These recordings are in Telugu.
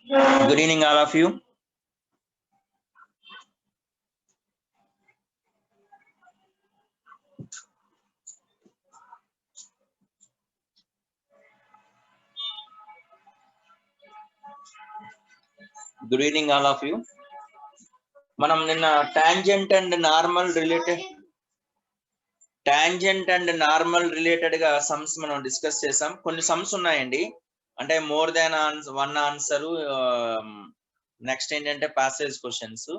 Good evening, all of you. Good evening, all of you. మనం నిన్న టాంజెంట్ అండ్ నార్మల్ రిలేటెడ్ గా సమ్స్ మనం డిస్కస్ చేసాం. కొన్ని సమ్స్ ఉన్నాయండి, అంటే more than one answer. Next ఏంటంటే ప్యాసేజ్ క్వశ్చన్స్.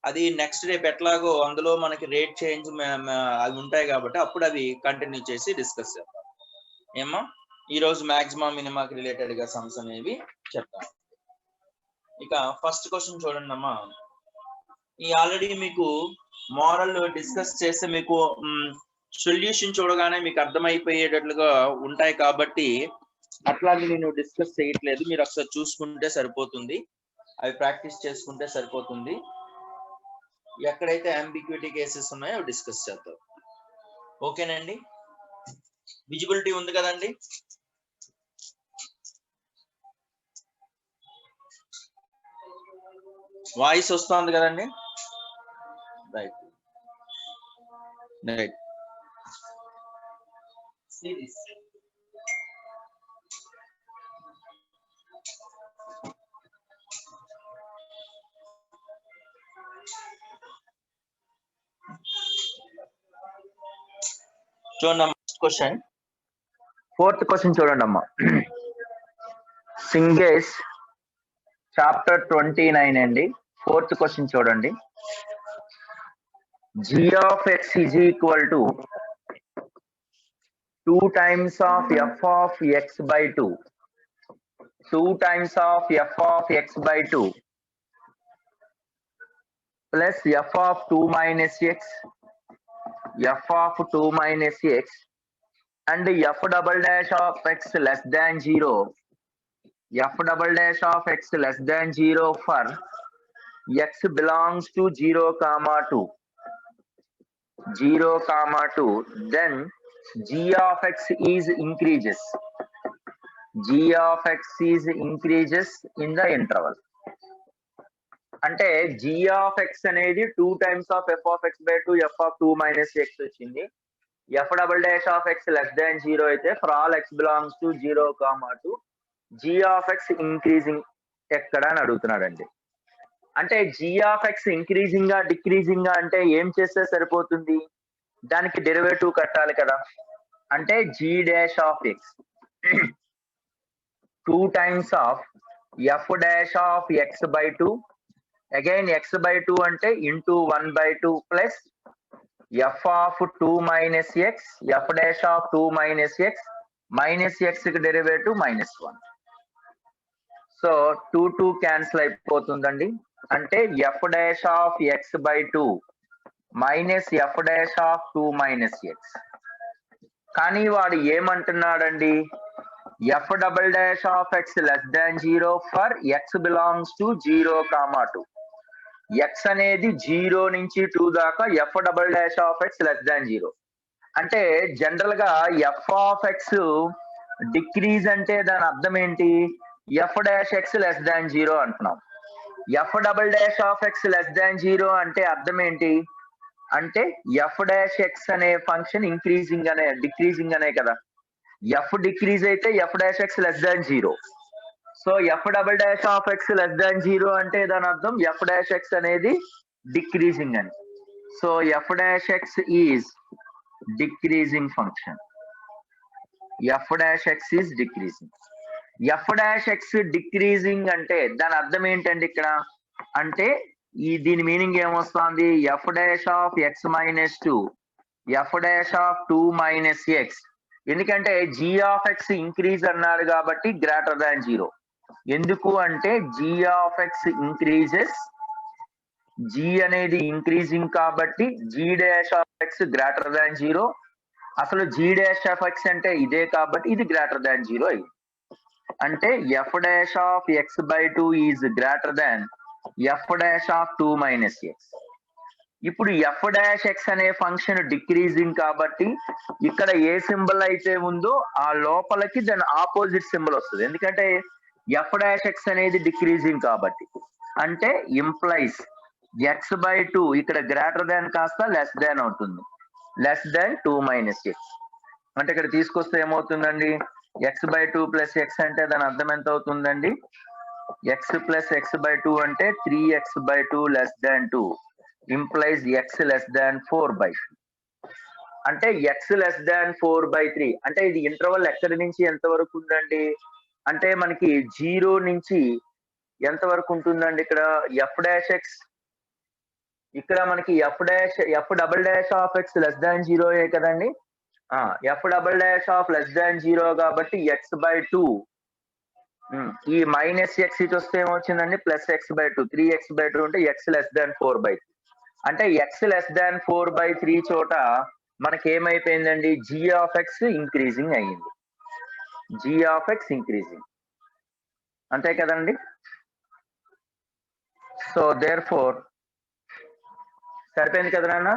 అది నెక్స్ట్ రేపు ఎట్లాగో అందులో మనకి రేట్ చేంజ్ అవి ఉంటాయి కాబట్టి అప్పుడు అవి కంటిన్యూ చేసి డిస్కస్ చేద్దాం. ఏమో ఈ రోజు మాక్సిమం మినిమాకి రిలేటెడ్ గా సమ్స్ అనేవి చెప్తాం. ఇక ఫస్ట్ క్వశ్చన్ చూడండి అమ్మా. ఈ ఆల్రెడీ మీకు మోడల్ డిస్కస్ చేస్తే మీకు సొల్యూషన్ చూడగానే మీకు అర్థమైపోయేటట్లుగా ఉంటాయి కాబట్టి అట్లాగే నేను డిస్కస్ చేయట్లేదు. మీరు ఒకసారి చూసుకుంటే సరిపోతుంది, అవి ప్రాక్టీస్ చేసుకుంటే సరిపోతుంది. ఎక్కడైతే అంబిగ్యూటీ కేసెస్ ఉన్నాయో అవి డిస్కస్ చేద్దాం. ఓకేనండి, విజిబిలిటీ ఉంది కదండి? వాయిస్ వస్తుంది కదండి? Right right. చూడండి క్వశ్చన్, ఫోర్త్ క్వశ్చన్ చూడండి అమ్మా. సింగేస్ చాప్టర్ 29 అండి. ఫోర్త్ క్వశ్చన్ చూడండి. g of x is equal to 2 times of f of x by 2. 2 times of f of x by 2 plus f of 2 minus x, f of 2 minus x, and f double dash of x less than 0, f double dash of x less than 0 for x belongs to 0, 2, then g of x is increases. G of x is increases in the interval. అంటే g of x అనేది 2 times of f of x by 2, f of 2 minus x వచ్చింది. f double dash of x less than 0 అయితే for all x belongs to 0, 2, g of x increasing ఎక్కడ అని అడుగుతున్నాడండి. అంటే g of x ఇంక్రీజింగ్ గా డిక్రీజింగ్ గా అంటే ఏం చేస్తే సరిపోతుంది? దానికి డెరివేటివ్ కట్టాలి కదా. అంటే g dash of x 2 times of f dash of x by 2, again x by 2 అంటే into 1 by 2 plus f of 2 minus x, f dash of 2 minus x, minus x కి డెరివేటివ్ -1. సో 2 క్యాన్సిల్ అయిపోతుందండి. అంటే f dash of x by 2 minus f dash of 2 minus x. కానీ వాడు ఏమంటున్నాడండి? f double dash of x less than 0 for x belongs to 0, 2. x అనేది 0 నుంచి 2 దాకా f double dash of x less than 0. అంటే జనరల్ గా f of x డిక్రీజ్ అంటే దాని అర్థం ఏంటి? f dash x less than 0 అంటున్నాం. f double dash of x less than 0 అంటే అర్థం ఏంటి? అంటే f dash x అనే ఫంక్షన్ ఇంక్రీజింగ్ అనే డిక్రీజింగ్ అనే కదా. f డిక్రీజ్ అయితే f dash x less than 0. So f double dash of x less than 0 అంటే దాని అర్థం f dash x అనేది డిక్రీజింగ్ అని. So f dash x is decreasing function. f dash x is decreasing. f dash x decreasing అంటే దాని అర్థం ఏంటండి ఇక్కడ? అంటే దీని మీనింగ్ ఏమొస్తుంది? f dash of x minus 2, f dash of 2 minus x. ఎందుకంటే g of x ఇంక్రీజ్ అన్నారు కాబట్టి గ్రేటర్ దాన్ 0. ఎందుకు అంటే g of x increases, g అనేది ఇంక్రీజింగ్ కాబట్టి g dash of x greater than 0. అసలు g dash of x అంటే ఇదే కాబట్టి ఇది గ్రేటర్ దాన్ 0 అయింది. అంటే f dash of x by 2 is greater than f dash of 2 minus x. ఇప్పుడు f dash x అనే ఫంక్షన్ డిక్రీజింగ్ కాబట్టి ఇక్కడ ఏ సింబల్ అయితే ఉందో ఆ లోపలికి దాని ఆపోజిట్ సింబల్ వస్తుంది. ఎందుకంటే ఎఫ్ డాష్ ఎక్స్ అనేది డిక్రీజింగ్ కాబట్టి అంటే ఇంప్లైస్ x/2 ఇక్కడ గ్రేటర్ దాన్ కాస్త లెస్ దాన్ అవుతుంది, లెస్ దాన్ 2 మైనస్ ఎక్స్. అంటే ఇక్కడ తీసుకొస్తే ఏమవుతుందండి, x/2 ప్లస్ ఎక్స్ అంటే దాని అర్థం ఎంత అవుతుందండి, x ప్లస్ x/2 అంటే 3x/2 less than 2 implies x less దాన్ 4/2 అంటే x లెస్ దాన్ 4/3. అంటే ఇది ఇంటర్వల్ ఎక్కడి నుంచి ఎంత వరకు ఉందండి అంటే మనకి 0 నుంచి ఎంత వరకు ఉంటుందండి, ఇక్కడ ఎఫ్ డాష్ ఎక్స్ ఇక్కడ మనకి F double dash of X less than 0 కదండి, F double dash of less than 0 కాబట్టి x/2 ఈ మైనస్ ఎక్స్ ఇటు వస్తే ఏమొచ్చిందండి ప్లస్ x/2 3x/2 అంటే x లెస్ దాన్ 4/3 అంటే x లెస్ దాన్ 4/3 చోట మనకి ఏమైపోయిందండి g ఆఫ్ x ఇంక్రీజింగ్ అయ్యింది, g ఆఫ్ x ఇంక్రీజింగ్, అంతే కదండి. సో దేర్ ఫోర్ సరిపోయింది కదా నాన్న,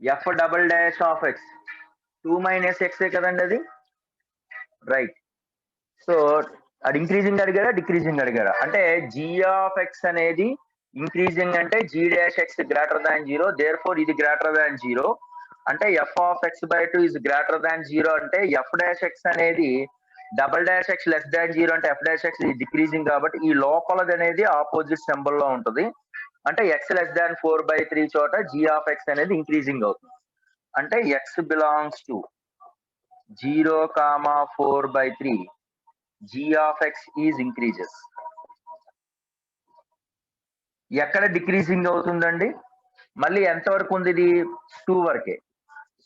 F double dash of X 2 minus ఎక్సే కదండి అది, రైట్. సో అది ఇంక్రీజింగ్ అడిగారా డిక్రీజింగ్ అడిగారా, అంటే g ఆఫ్ ఎక్స్ అనేది ఇంక్రీజింగ్ అంటే g dash X greater than 0, therefore ఇది గ్రేటర్ దాన్ 0 అంటే F of x/2 is greater than 0 అంటే ఎఫ్ డాష్ ఎక్స్ అనేది double dash X less than 0 అంటే ఎఫ్ డాష్ ఎక్స్ డిక్రీజింగ్ కాబట్టి ఈ లోపలది అనేది ఆపోజిట్ సింబల్ లో ఉంటుంది, అంటే ఎక్స్ లెస్ దాన్ 4/3 చోట g ఆఫ్ ఎక్స్ అనేది ఇంక్రీజింగ్ అవుతుంది, అంటే x belongs to 0, 4/3 g of x is increases. ఎక్కడ డిక్రీజింగ్ అవుతుందండి, మళ్ళీ ఎంత వరకు ఉంది ఇది 2 వరకే,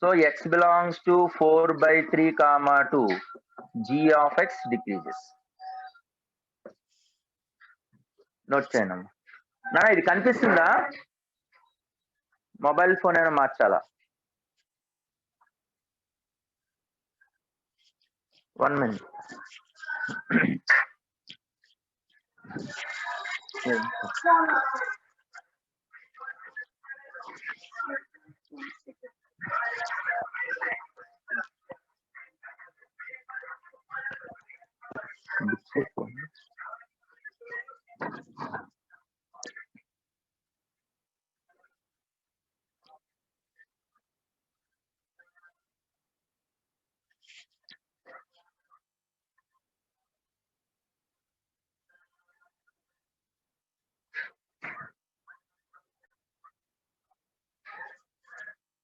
so x belongs to 4/3, 2 g of x decreases. Note చేయండి నా, ఇది కనిపిస్తుందా, మొబైల్ ఫోన్ అయినా మార్చాలా, 1 minute.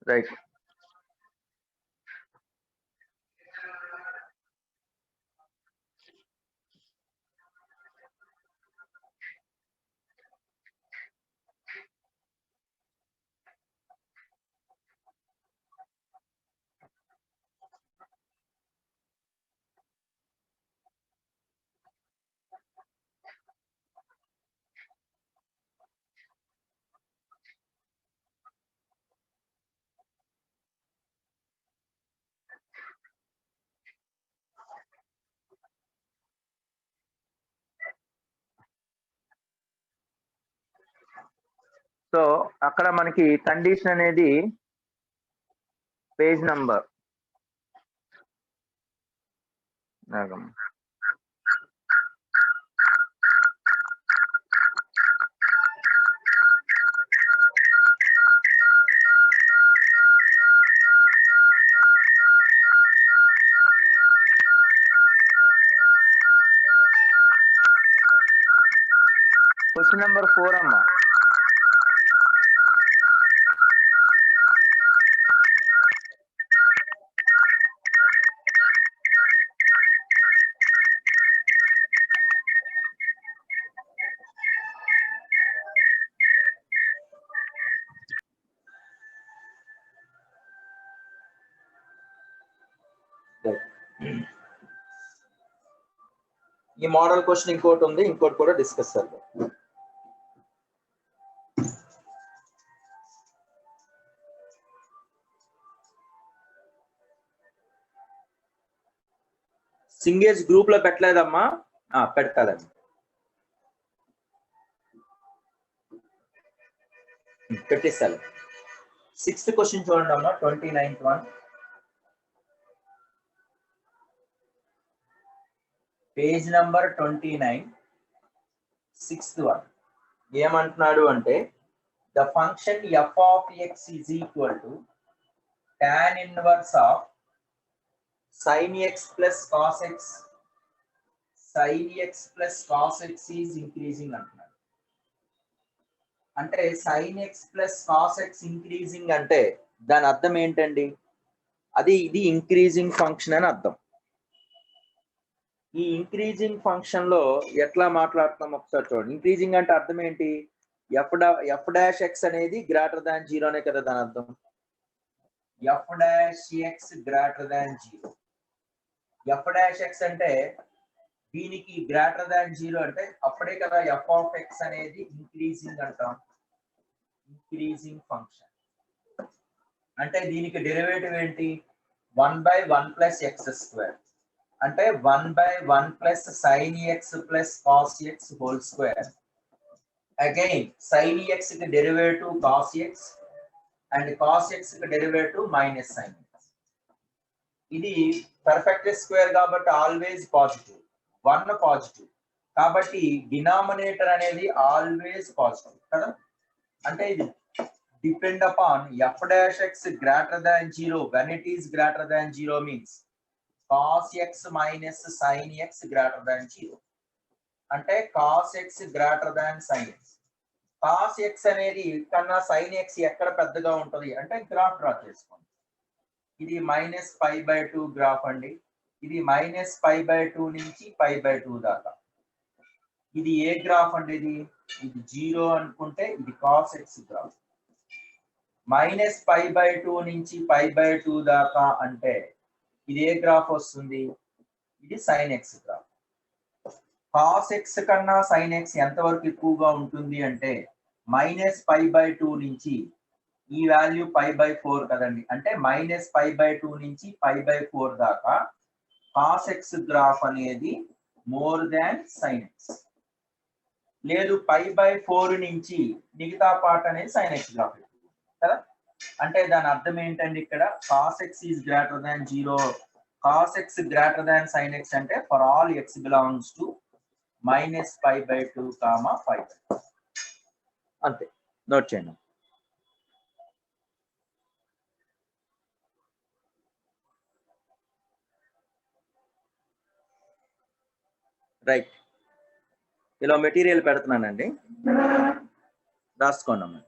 రైట్. సో అక్కడ మనకి కండిషన్ అనేది పేజ్ నంబర్ క్వశ్చన్ నెంబర్ 4 అమ్మా. ఈ మోడల్ క్వశ్చన్ ఇంకోటి ఉంది, ఇంకోటి కూడా డిస్కస్ చేద్దాం. సింగేజ్ గ్రూప్ లో పెట్టలేదమ్మా, పెడతాలండి. పెట్టేస్తాను. 6th క్వశ్చన్ చూడండి అమ్మా, 29th one, page number 29 6th one ఏమంటున్నాడు అంటే the function f of x is equal to tan inverse of sin x plus cos x sin x plus cos x is increasing అంటున్నాడు. అంటే sin x plus cos x increasing అంటే దాని అర్థం ఏంటండి? ఇది ఇంక్రీజింగ్ ఫంక్షన్ అని అర్థం. ఈ ఇంక్రీజింగ్ ఫంక్షన్ లో ఎట్లా మాట్లాడుతున్నాం ఒకసారి చూడండి. ఇంక్రీజింగ్ అంటే అర్థం ఏంటి? ఎఫ్ డాష్ ఎక్స్ అనేది గ్రేటర్ దాన్ జీరోనే కదా దాని అర్థం. F dash X greater than zero. F dash X అంటే దీనికి గ్రేటర్ దాన్ జీరో అంటే అప్పుడే కదా ఎఫ్ ఆఫ్ ఎక్స్ అనేది ఇంక్రీజింగ్ అంటాం. ఇంక్రీజింగ్ ఫంక్షన్ అంటే దీనికి డెరివేటివ్ ఏంటి? 1/1 ప్లస్ ఎక్స్ స్క్వేర్ అంటే 1/1 plus sine X plus cos X whole square. Again sine X కి derivative cos X and cos X కి డెరివేటివ్ మైనస్ సైన్ ఎక్స్. ఇది పర్ఫెక్ట్ స్క్వేర్ కాబట్టి ఆల్వేస్ పాజిటివ్, 1 పాజిటివ్ కాబట్టి డినామినేటర్ అనేది ఆల్వేస్ పాజిటివ్ కదా. అంటే ఇది depend upon f dash x greater than 0. When it is greater than 0 means cos x minus sin x greater than 0. అంటే cos x greater than sin x. cos x అనేది కన్నా sin x ఎక్కడ పెద్దగా ఉంటుంది అంటే గ్రాఫ్ డ్రా చేసుకోండి. ఇది -π/2 గ్రాఫ్ అండి. ఇది -π/2 నుంచి π/2 దాకా. ఇది ఏ గ్రాఫ్ అండి? ఇది 0 అనుకుంటే ఇది cos x గ్రాఫ్. -π/2 నుంచి π/2 దాకా అంటే ఇది ఏ గ్రాఫ్ వస్తుంది? ఇది sin x graph. cos x కన్నా sin x ఎంతవరకు ఎక్కువగా ఉంటుంది అంటే -π/2 నుంచి ఈ వాల్యూ π/4 కదండి. అంటే -π/2 నుంచి π/4 దాకా cos x గ్రాఫ్ అనేది మోర్ దాన్ sin x. లేదు π/4 నుంచి మిగతా పార్ట్ అనేది sin x గ్రాఫ్ కదా. అంటే దాని అర్థం ఏంటండి? ఇక్కడ cos x is greater than 0, cos x greater than sin x అంటే for all x belongs to -π/2, 5. అంతే, నోట్ చేయండి. రైట్, ఇలా మెటీరియల్ పెడుతున్నానండి, రాసుకోండి అమ్మా.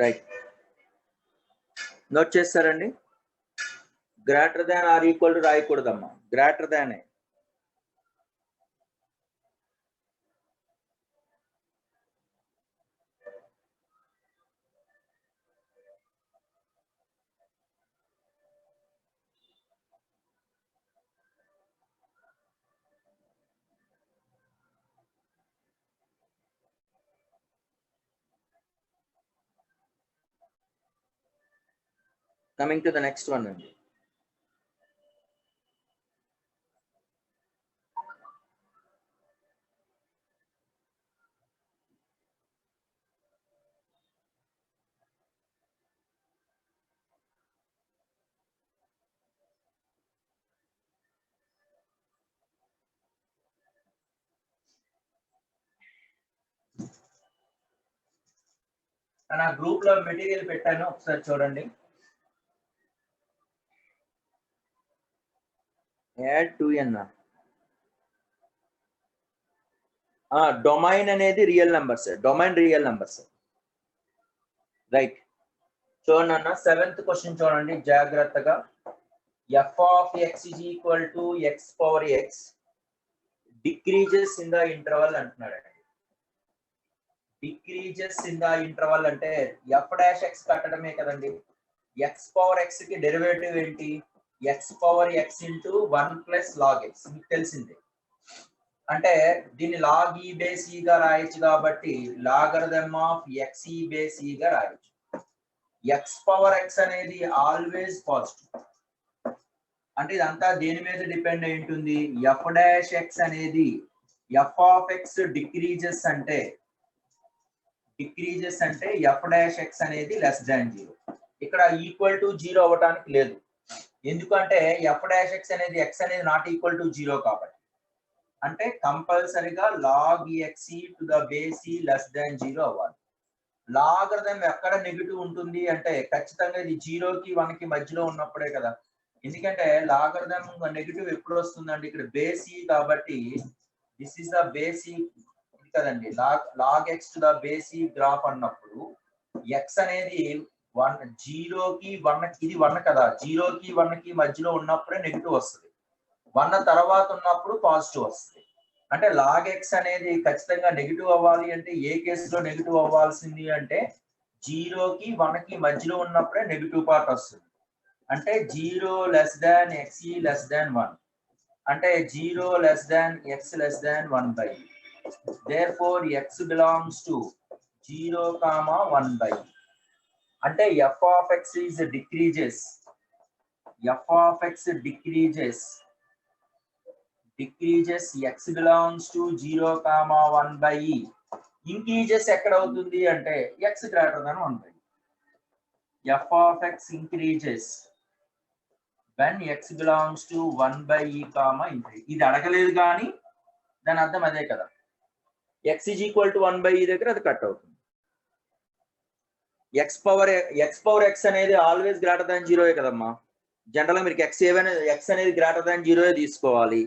రైట్, నోట్ చేస్తారండి. Greater than or equal to రాయకూడదమ్మా, greater than. Coming to the next one అండి. నా గ్రూప్ లో మెటీరియల్ పెట్టాను, ఒకసారి చూడండి. Add 2n. డొమైన్ అనేది real numbers, domain real numbers. Right, చూడండి అన్న 7th క్వశ్చన్ చూడండి జాగ్రత్తగా. f of x is equal to x power x decreases in the interval అంటున్నాడు. డిక్రీజెస్ ఇన్ ద ఇంటర్వల్ అంటే f డాష్ x కట్టడమే కదండి. x పవర్ x కి డెరివేటివ్ ఏంటి? x power x into 1 plus log x, మీకు తెలిసిందే. అంటే దీన్ని లాగ్ ఈ బేస్ గా రాయొచ్చు కాబట్టి లాగరిథమ్ ఆఫ్ ఎక్స్ ఈ బేస్ గా రాయొచ్చు. ఎక్స్ పవర్ ఎక్స్ అనేది ఆల్వేస్ పాజిటివ్. అంటే ఇదంతా దేని మీద డిపెండ్ అయి ఉంటుంది? ఎఫ్ డాష్ ఎక్స్ అనేది ఎఫ్ ఆఫ్ ఎక్స్ డిక్రీజెస్ అంటే ఎఫ్ డాష్ ఎక్స్ అనేది లెస్ దాన్ 0. ఇక్కడ ఈక్వల్ టు 0 అవ్వడానికి లేదు. ఎందుకంటే ఎఫ్ డాష్ ఎక్స్ అనేది ఎక్స్ అనేది నాట్ ఈక్వల్ టు 0 కాబట్టి. అంటే కంపల్సరీగా log x to the base less than 0 అవ్వాలి. లాగరిథం ఎక్కడ నెగిటివ్ ఉంటుంది అంటే ఖచ్చితంగా ఇది 0కి 1కి మధ్యలో ఉన్నప్పుడే కదా. ఎందుకంటే లాగరిథం నెగిటివ్ ఎప్పుడు వస్తుందండి? ఇక్కడ బేస్ కాబట్టి దిస్ ఇస్ ద బేస్ కదండి. Log x to the base graph అన్నప్పుడు ఎక్స్ అనేది 0కి 1కి ఇది 1 కదా, 0కి 1కి మధ్యలో ఉన్నప్పుడే నెగిటివ్ వస్తుంది. 1 తర్వాత ఉన్నప్పుడు పాజిటివ్ వస్తుంది. అంటే లాగ్ ఎక్స్ అనేది ఖచ్చితంగా నెగిటివ్ అవ్వాలి అంటే ఏ కేసులో నెగిటివ్ అవ్వాల్సింది అంటే 0కి 1కి మధ్యలో ఉన్నప్పుడే నెగిటివ్ పార్ట్ వస్తుంది. అంటే 0 less than x less than 1 అంటే 0 less than x less than 1 / therefore x belongs to 0, 1 / అంటే f of x is decreases x belongs to 0, 1 / increases ఎక్కడ అవుతుంది అంటే x greater than 1 / f of x increases when x belongs to 1 / increase. ఇది అడగలేదు కానీ దాని అర్థం అదే కదా. x is equal to 1 / దగ్గర అది కట్ అవుతుంది. x పవర్ x అనేది ఆల్వేస్ గ్రేటర్ దాన్ 0 కదమ్మా. జనరల్ గా మీరు x అనేది గ్రేటర్ దాన్ 0 తీసుకోవాలి.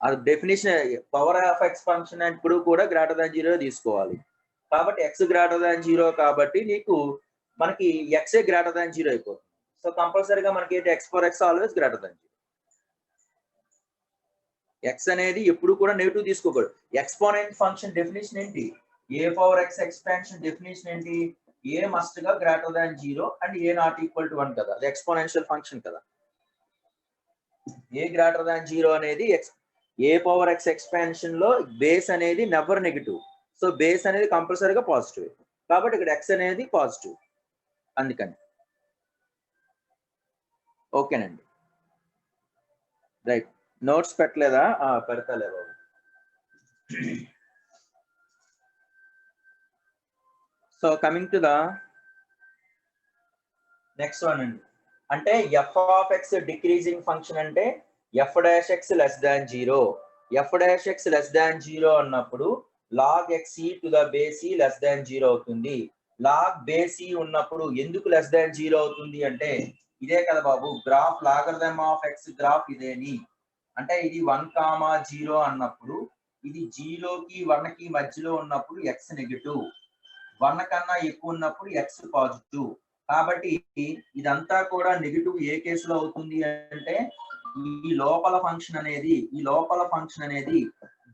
అది definition power of x function ఇప్పుడు కూడా గ్రేటర్ దాన్ 0 తీసుకోవాలి. కాబట్టి x గ్రేటర్ దాన్ 0 కాబట్టి నీకు మనకి x గ్రేటర్ దాన్ 0 అయిపోతుంది. సో కంపల్సరీగా మనకి ఏంటి? x power x always greater than 0. x అనేది ఎప్పుడు కూడా నెగిటివ్ తీసుకోకూడదు. ఎక్స్పోనెంట్ ఫంక్షన్ డెఫినేషన్ ఏంటి? a power x expansion definition ఏంటి? a మస్ట్ గా greater than 0 and a not equal to 1 కదా. అది ఎక్స్పోనెన్షియల్ ఫంక్షన్ కదా. a గ్రేటర్ దాన్ 0 అనేది a పవర్ x ఎక్స్పాన్షన్ లో బేస్ అనేది నెవర్ నెగిటివ్. సో బేస్ అనేది కంపల్సరీగా పాజిటివ్. కాబట్టి ఇక్కడ x అనేది పాజిటివ్. అందుకని ఓకేనండి. రైట్. నోట్స్ పెట్టలేదా? పెడతాలే బాబు. So coming to the next one అండి. అంటే f of x decreasing function అంటే f dash x less than 0. f dash x less than 0 అన్నప్పుడు log x to the base less than 0 అవుతుంది. లాగ్ బేస్ ఉన్నప్పుడు ఎందుకు లెస్ దాన్ 0 అవుతుంది అంటే ఇదే కదా బాబు graph logarithm of x graph ఇదేని. అంటే ఇది 1, 0 అన్నప్పుడు ఇది 0కి 1కి మధ్యలో ఉన్నప్పుడు x నెగిటివ్, 1 కన్నా ఎక్కువ ఉన్నప్పుడు x పాజిటివ్. కాబట్టి ఇదంతా కూడా నెగిటివ్ ఏ కేసులో అవుతుంది అంటే ఈ లోపల ఫంక్షన్ అనేది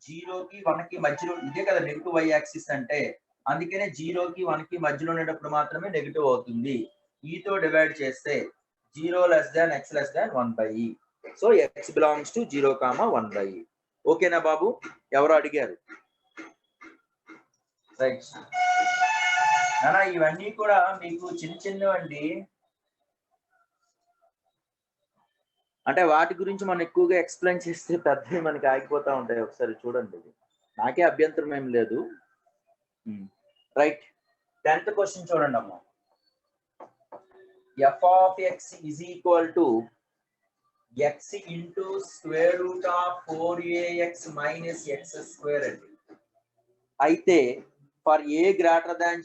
0కి 1కి మధ్యలో ఇదే కదా నెగిటివ్ y యాక్సిస్ అంటే. అందుకనే 0కి 1కి మధ్యలో ఉండేటప్పుడు మాత్రమే నెగిటివ్ అవుతుంది. ఈతో డివైడ్ చేస్తే 0 less than x less than 1 / so x belongs to 0, 1 / ఓకేనా బాబు? ఎవరు అడిగారు? రైట్. నానా ఇవన్నీ కూడా మీకు చిన్నవండి. అంటే వాటి గురించి మనం ఎక్కువగా ఎక్స్ప్లెయిన్ చేస్తే పెద్దవి మనకి ఆగిపోతా ఉంటాయి. ఒకసారి చూడండి. నాకే అభ్యంతరం ఏం లేదు. రైట్. 10th క్వశ్చన్ చూడండి అమ్మా. f of x is equal to x into square root of 4ax minus x square అండి. అయితే ఫర్ a గ్రేటర్ దాన్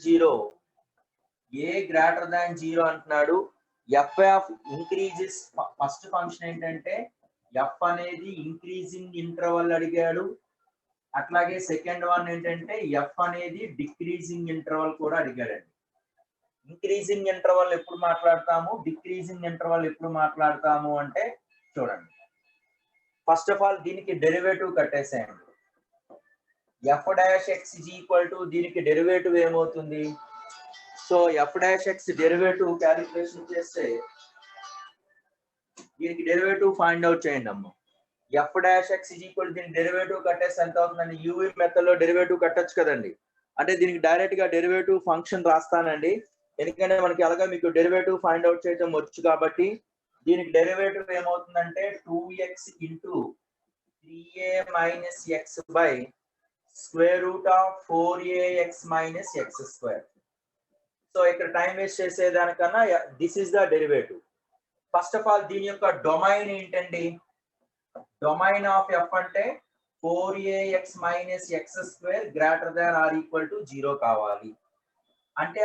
0 అంటున్నాడు. f of increases first function ఏంటంటే f అనేది ఇంక్రీజింగ్ ఇంటర్వల్ అడిగాడు. అట్లాగే సెకండ్ వన్ ఏంటంటే f అనేది డిక్రీజింగ్ ఇంటర్వల్ కూడా అడిగాడండి. ఇంక్రీజింగ్ ఇంటర్వల్ ఎప్పుడు మాట్లాడతాము, డిక్రీజింగ్ ఇంటర్వల్ ఎప్పుడు మాట్లాడతాము అంటే చూడండి. ఫస్ట్ ఆఫ్ ఆల్ దీనికి డెరివేటివ్ కట్టేసేయండి. f dash x is equal to దీనికి డెరివేటివ్ ఏమవుతుంది? So f dash x derivative calculation చేస్తే దీనికి డెరివేటివ్ ఫైండ్ అవుట్ చేయండి అమ్మ. F dash X is equal దీని డెరివేటివ్ కట్టేస్తే ఎంత అవుతుందండి? యూవీ మెథడ్ లో డెరివేటివ్ కట్టొచ్చు కదండి. అంటే దీనికి డైరెక్ట్ గా డెరివేటివ్ ఫంక్షన్ రాస్తానండి, ఎందుకంటే మనకి అలాగా మీకు డెరివేటివ్ ఫైండ్ అవుట్ చేయడం వచ్చు కాబట్టి. దీనికి డెరివేటివ్ ఏమవుతుందంటే 2x into 3a minus X by square root of 4ax minus X square. So ఇక్కడ టైం వేస్ట్ చేసేదానికన్నా this is the derivative. First of all దీని యొక్క డొమైన్ ఏంటండి? డొమైన్ ఆఫ్ ఎఫ్ అంటే 4ax minus X square greater than or equal to 0 కావాలి. అంటే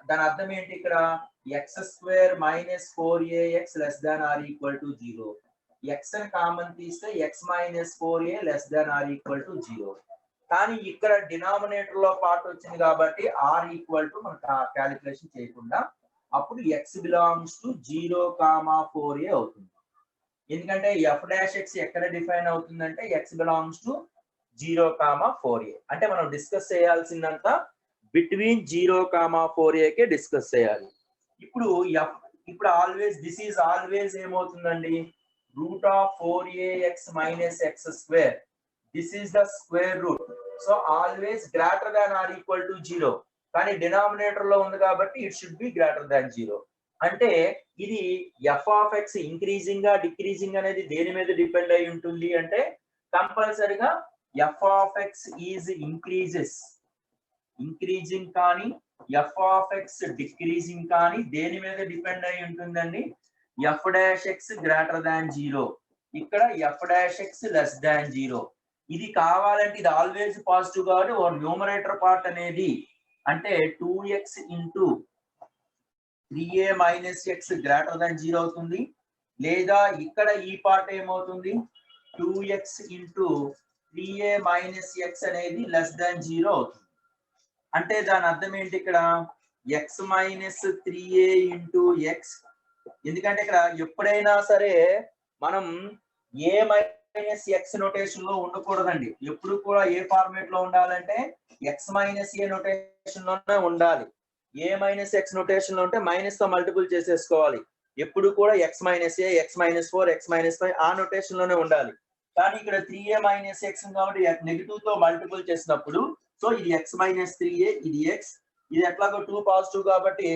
దాని అర్థం ఏంటి? ఇక్కడ X square minus 4ax less than or equal to 0. X ని కామన్ తీస్తే X minus 4a less than or equal to 0. కానీ ఇక్కడ డినామినేటర్ లో పార్ట్ వచ్చింది కాబట్టి ఆర్ ఈక్వల్ టు మనం క్యాలిక్యులేషన్ చేయకుండా అప్పుడు ఎక్స్ బిలాంగ్స్ టు 0, 4a అవుతుంది. ఎందుకంటే ఎఫ్ డాష్ ఎక్స్ ఎక్కడ డిఫైన్ అవుతుందంటే ఎక్స్ బిలాంగ్స్ టు 0, 4a. అంటే మనం డిస్కస్ చేయాల్సిందంతా బిట్వీన్ 0, 4a కే డిస్కస్ చేయాలి. ఇప్పుడు ఆల్వేస్ దిస్ ఈజ్ ఆల్వేస్ ఏమవుతుందండి? Route of 4ax minus X square. This is the square root. So always greater than or equal to 0. కానీ డినామినేటర్ లో ఉంది కాబట్టి it should be greater than 0. అంటే ఇది ఎఫ్ ఆఫ్ ఎక్స్ ఇంక్రీజింగ్ గా డిక్రీజింగ్ అనేది దేని మీద డిపెండ్ అయి ఉంటుంది అంటే కంపల్సరిగా F of X is increasing కానీ ఎఫ్ ఆఫ్ ఎక్స్ డిక్రీజింగ్ కానీ దేని మీద డిపెండ్ అయి ఉంటుందండి? F dash X greater than 0, ఇక్కడ F dash X less than 0. ఇది కావాలంటే ఇది ఆల్వేస్ పాజిటివ్ కాబట్టి ఓ న్యూమరేటర్ పార్ట్ అనేది అంటే 2x into 3a minus X greater than 0 అవుతుంది. లేదా ఇక్కడ ఈ పార్ట్ ఏమవుతుంది? 2x into 3a minus X అనేది లెస్ దాన్ 0 అవుతుంది. అంటే దాని అర్థం ఏంటి? ఇక్కడ X minus 3a into X. ఎందుకంటే ఇక్కడ ఎప్పుడైనా సరే మనం ఏ మైనస్ ఎక్స్ నోటేషన్ లో ఉండకూడదండి. ఎప్పుడు కూడా ఏ ఫార్మేట్ లో ఉండాలంటే ఎక్స్ మైనస్ ఏ నోటేషన్ లోనే ఉండాలి. ఏ మైనస్ ఎక్స్ నోటేషన్ లో ఉంటే మైనస్ తో మల్టిపుల్ చేసేసుకోవాలి. ఎప్పుడు కూడా ఎక్స్ మైనస్ ఏ, ఎక్స్ మైనస్ 4, ఎక్స్ మైనస్ 5 ఆ నోటేషన్ లోనే ఉండాలి. కానీ ఇక్కడ 3a మైనస్ ఎక్స్ కాబట్టి నెగిటివ్ తో మల్టిపుల్ చేసినప్పుడు సో ఇది ఎక్స్ మైనస్ 3a, ఇది ఎక్స్, ఇది ఎట్లాగో 2 పాజిటివ్ కాబట్టి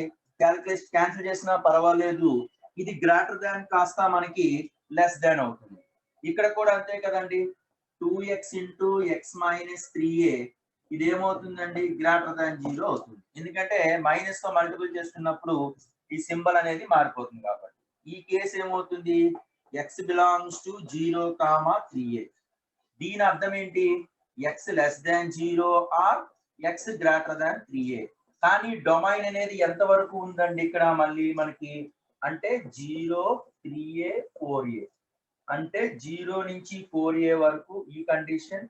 క్యాన్సిల్ చేసినా పర్వాలేదు. ఇది గ్రేటర్ దాన్ కాస్త మనకి లెస్ దాన్ అవుతుంది. ఇక్కడ కూడా అంతే కదండి. 2x into X minus 3a ఇది ఏమవుతుందండి? గ్రేటర్ దాన్ 0 అవుతుంది. ఎందుకంటే మైనస్ తో మల్టిపుల్ చేస్తున్నప్పుడు ఈ సింబల్ అనేది మారిపోతుంది కాబట్టి. ఈ కేసు ఏమవుతుంది? X belongs to 0, 3a. దీని అర్థం ఏంటి? X less than 0 or x greater than 3a. కానీ డొమైన్ అనేది ఎంత వరకు ఉందండి ఇక్కడ మళ్ళీ మనకి అంటే 0, 3a, 4a. అంటే 0 నుంచి 4a వరకు ఈ condition,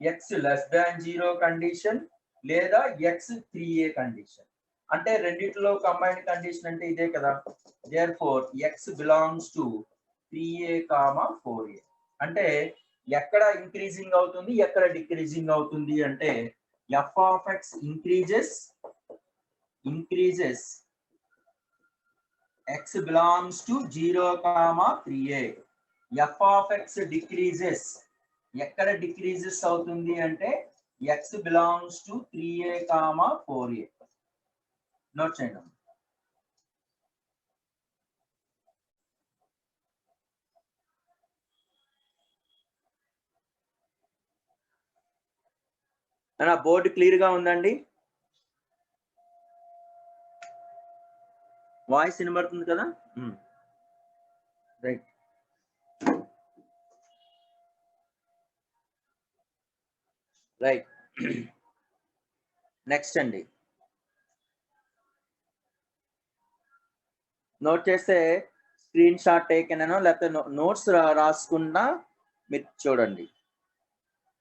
X less than 0 condition లేదా ఎక్స్ 3a కండిషన్. అంటే రెండిట్లో కంబైన్డ్ కండిషన్ అంటే ఇదే కదా. Therefore X belongs to 3a, 4a. అంటే ఎక్కడ ఇంక్రీజింగ్ అవుతుంది, ఎక్కడ డిక్రీజింగ్ అవుతుంది అంటే F of X increases X belongs to 0, 3a. F of x decreases ఎక్కడ డిక్రీజెస్ అవుతుంది అంటే X belongs to 3a, 4a. Note చేయండి. బోర్డు క్లియర్ గా ఉందండి? వాయిస్ వినబడుతుంది కదా? రైట్. రైట్. నెక్స్ట్ అండి, నోట్ చేస్తే స్క్రీన్ షాట్ టేకెనో లేకపోతే నోట్స్ రాసుకున్నా మీరు చూడండి.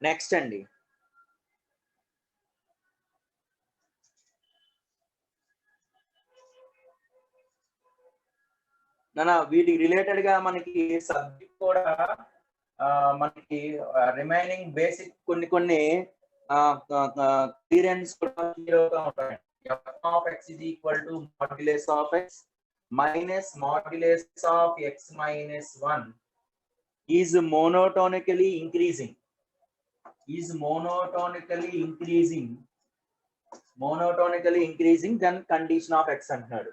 నెక్స్ట్ అండి, వీటికి రిలేటెడ్ గా మనకి సబ్జెక్ట్ కూడా మనకి రిమైనింగ్ బేసిక్ కొన్ని క్లియరెన్స్ కూడా క్లియర్గా ఉంటాయి. F of x is equal to modulus of X minus modulus of X minus 1 is monotonically increasing, is monotonically increasing then condition of x అంటున్నాడు.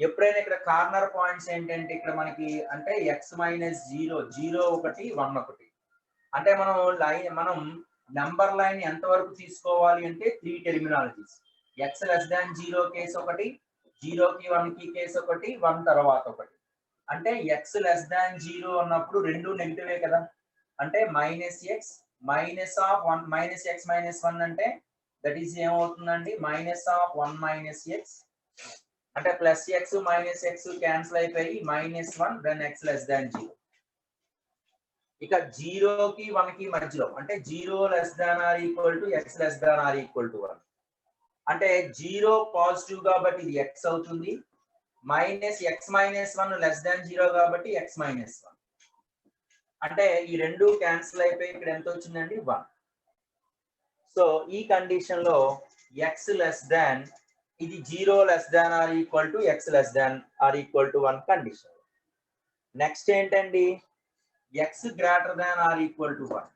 ఎప్పుడైనా ఇక్కడ కార్నర్ పాయింట్స్ ఏంటంటే ఇక్కడ మనకి అంటే x మైనస్ 0 0 ఒకటి 1 ఒకటి అంటే మనం నెంబర్ లైన్ ఎంత వరకు తీసుకోవాలి అంటే 3 terminologies. x less than 0 case ఒకటి, 0 కి 1 కి కేసు ఒకటి, 1 తర్వాత ఒకటి. అంటే x లెస్ దాన్ 0 అన్నప్పుడు రెండు నెగటివే కదా, అంటే -x మైనస్ ఆఫ్ 1 -x -1 అంటే దట్ ఈస్ ఏమవుతుందండి -1 - x అంటే ప్లస్ x - x క్యాన్సిల్ అయిపోయి -1 వెన్ x లెస్ దాన్ 0. ఇక 0 కి 1 కి మధ్యలో అంటే 0 less than or equal to x less than or equal to 1 అంటే 0 పాజిటివ్ కాబట్టి ఇది x అవుతుంది, -x -1 లెస్ దాన్ 0 కాబట్టి x -1 అంటే ఈ రెండు క్యాన్సిల్ అయిపోయి ఇక్కడ ఎంత వచ్చిందండి 1. సో ఈ కండిషన్ లో x లెస్ దాన్ ఇది 0 less than or equal to x less than or equal to 1 condition. Next ఏంటండి x greater than or equal to 1.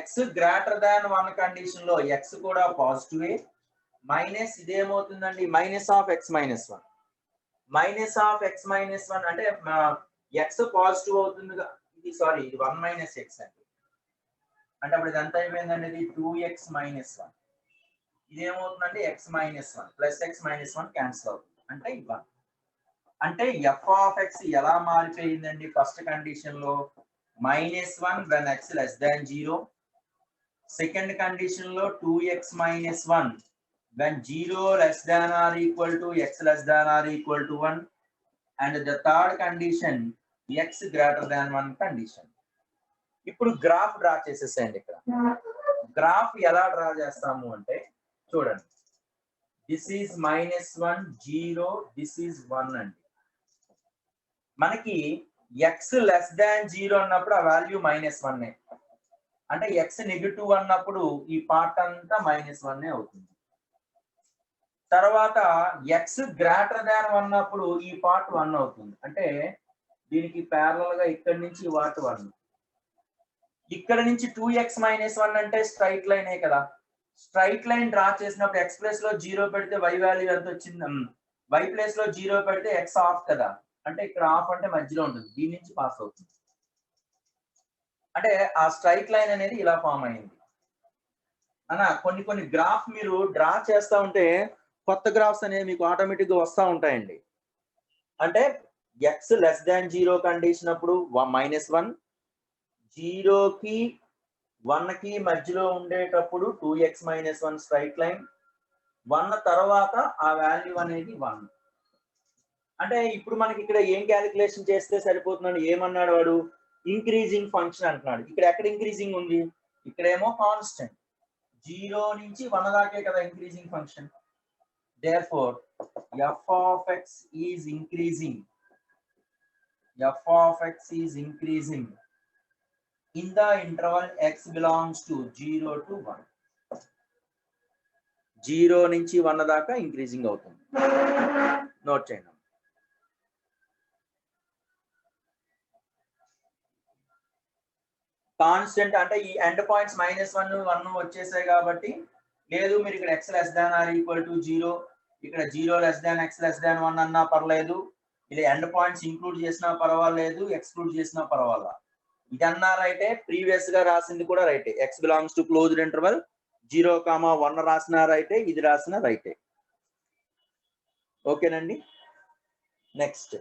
x greater than 1 condition లో x కూడా పాజిటివే, మైనస్ ఇదేమవుతుందండి -x -1 అంటే x పాజిటివ్ అవుతుంది, ఇది సారీ ఇది 1 - x అండి. అంటే అప్పుడు ఇది ఎంత అయిపోయిందండి, ఇది 2x - 1 ఇదేమవుతుందంటే x -1 plus x -1 cancel అవుతుంది అంటే 1. అంటే f ఆఫ్ x ఎలా మారిపోయిందండి ఫస్ట్ కండిషన్ లో -1 when x less than 0, second condition లో 2x - 1 when 0 less than or equal to x less than or equal to 1, and the third condition x greater than 1 condition. ఇప్పుడు గ్రాఫ్ డ్రా చేసేసేయండి. ఇక్కడ గ్రాఫ్ ఎలా డ్రా చేస్తాము అంటే చూడండి, దిస్ ఈజ్ -1 0 దిస్ ఈజ్ 1 అండి. మనకి x లెస్ దాన్ 0 అన్నప్పుడు ఆ వాల్యూ -1 అంటే x నెగటివ్ అన్నప్పుడు ఈ పార్ట్ అంతా -1 అవుతుంది. తర్వాత x గ్రేటర్ దాన్ 1 అన్నప్పుడు ఈ పార్ట్ 1 అవుతుంది. అంటే దీనికి ప్యారలల్ గా ఇక్కడ నుంచి వాట్ 1, ఇక్కడ నుంచి 2x - 1 అంటే స్ట్రైట్ లైనే కదా. స్ట్రైట్ లైన్ డ్రా చేసినప్పుడు x ప్లేస్ లో 0 పెడితే y వాల్యూ ఎంత వచ్చింది, y ప్లేస్ లో 0 పెడితే x ఆఫ్ కదా, అంటే ఇక్కడ ఆఫ్ అంటే మధ్యలో ఉంటుంది, దీని నుంచి పాస్ అవుతుంది. అంటే ఆ స్ట్రైట్ లైన్ అనేది ఇలా ఫామ్ అయింది అన్న. కొన్ని గ్రాఫ్ మీరు డ్రా చేస్తా ఉంటే కొత్త గ్రాఫ్స్ అనేవి మీకు ఆటోమేటిక్ గా వస్తూ ఉంటాయండి. అంటే x లెస్ దాన్ 0 కండిషన్ అప్పుడు -1, 0 కి 1 కి మధ్యలో ఉండేటప్పుడు 2x - 1 స్ట్రైట్ లైన్, 1 తర్వాత ఆ వాల్యూ అనేది 1. అంటే ఇప్పుడు మనకి ఇక్కడ ఏం క్యాలిక్యులేషన్ చేస్తే సరిపోతుందండి, ఏమన్నాడు వాడు ఇంక్రీజింగ్ ఫంక్షన్ అంటున్నాడు. ఇక్కడ ఎక్కడ ఇంక్రీజింగ్ ఉంది, ఇక్కడేమో కాన్స్టెంట్ 0 నుంచి 1 దాకే కదా increasing function. therefore f of x is increasing in the interval x belongs to 0 to 1. 0 నుంచి 1 దాకా ఇంక్రీజింగ్ అవుతుంది. నోట్ చేయండి. కాన్స్టెంట్ అంటే ఈ ఎండ్ పాయింట్స్ -1 1 వచ్చేసాయి కాబట్టి లేదు, మీరు ఇక్కడ x less than or equal to 0, ఇక్కడ 0 less than x less than 1 అన్నా పర్లేదు, ఇలా ఎండ్ పాయింట్స్ ఇంక్లూడ్ చేసినా పర్వాలేదు, ఎక్స్క్లూడ్ చేసినా పర్వాలా. ఇదన్నా రైటే, ప్రీవియస్ గా రాసింది కూడా రైటే. x belongs to closed interval 0, 1 రాసిన రైటే, ఇది రాసిన రైటే. ఓకేనండి. నెక్స్ట్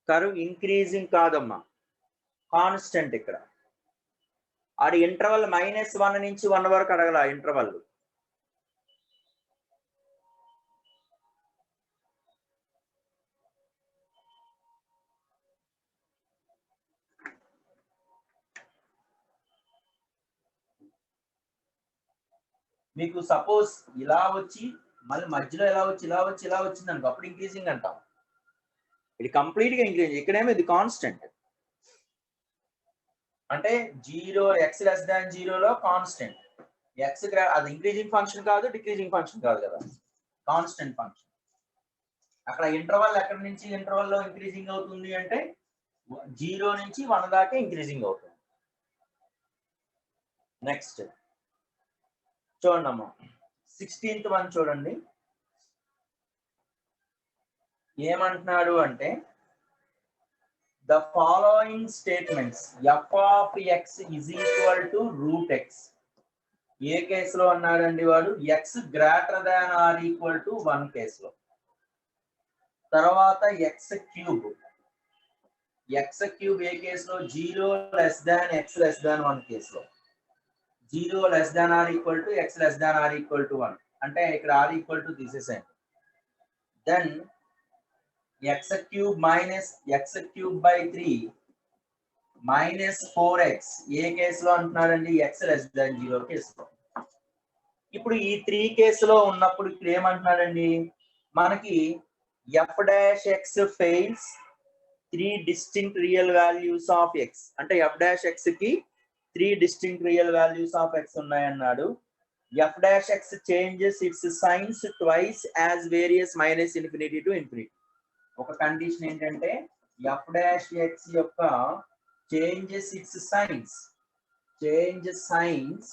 కర్వ్ ఇంక్రీజింగ్ కాదమ్మా, కాన్స్టెంట్. ఇక్కడ ఆడి ఇంటర్వల్ -1 నుంచి 1 వరకు అడగల ఇంటర్వల్. మీకు సపోజ్ ఇలా వచ్చి మళ్ళీ మధ్యలో ఇలా వచ్చింది అనుకో, అప్పుడు ఇంక్రీజింగ్ అంటాం. ఇది కంప్లీట్ గా ఇంక్రీజ్, ఇక్కడేమో ఇది కాన్స్టెంట్. అంటే 0 x లెస్ దాన్ 0 లో కాన్స్టెంట్, x అది ఇంక్రీజింగ్ ఫంక్షన్ కాదు, డిక్రీజింగ్ ఫంక్షన్ కాదు కదా. Constant function. అక్కడ ఇంటర్వల్ ఎక్కడి నుంచి ఇంటర్వల్ లో ఇంక్రీజింగ్ అవుతుంది అంటే 0 నుంచి 1 దాకా ఇంక్రీజింగ్ అవుతుంది. నెక్స్ట్ చూడండి అమ్మా 16th వన్ చూడండి. ఏమంటున్నాడు అంటే the following statements f of x is equal to root x. ఏ కేసులో అన్నాడండి వాడు x greater than or equal to 1 కేసులో. తర్వాత x క్యూబ్ ఏ కేసులో 0 less than x less than 1 కేసులో. 0 less than or equal to x less than or equal to 1 అంటే ఇక్కడ ఆర్ ఈక్వల్ టు తీసేసాను. Then x cube minus x cube by 3 minus 4x ఏ కేసులో అంటున్నారండి x less than 0 కేసులో. ఇప్పుడు ఈ 3 కేసులో ఉన్నప్పుడు ఇక్కడ ఏమంటున్నారండి మనకి f dash x fails 3 distinct real values of x అంటే f dash x కి 3 distinct real values of x ఉన్నాయన్నాడు. f dash x changes its signs twice as various minus infinity to infinity. ఒక కండిషన్ ఏంటంటే f dash x యొక్క చేంజెస్ ఇట్స్ సైన్స్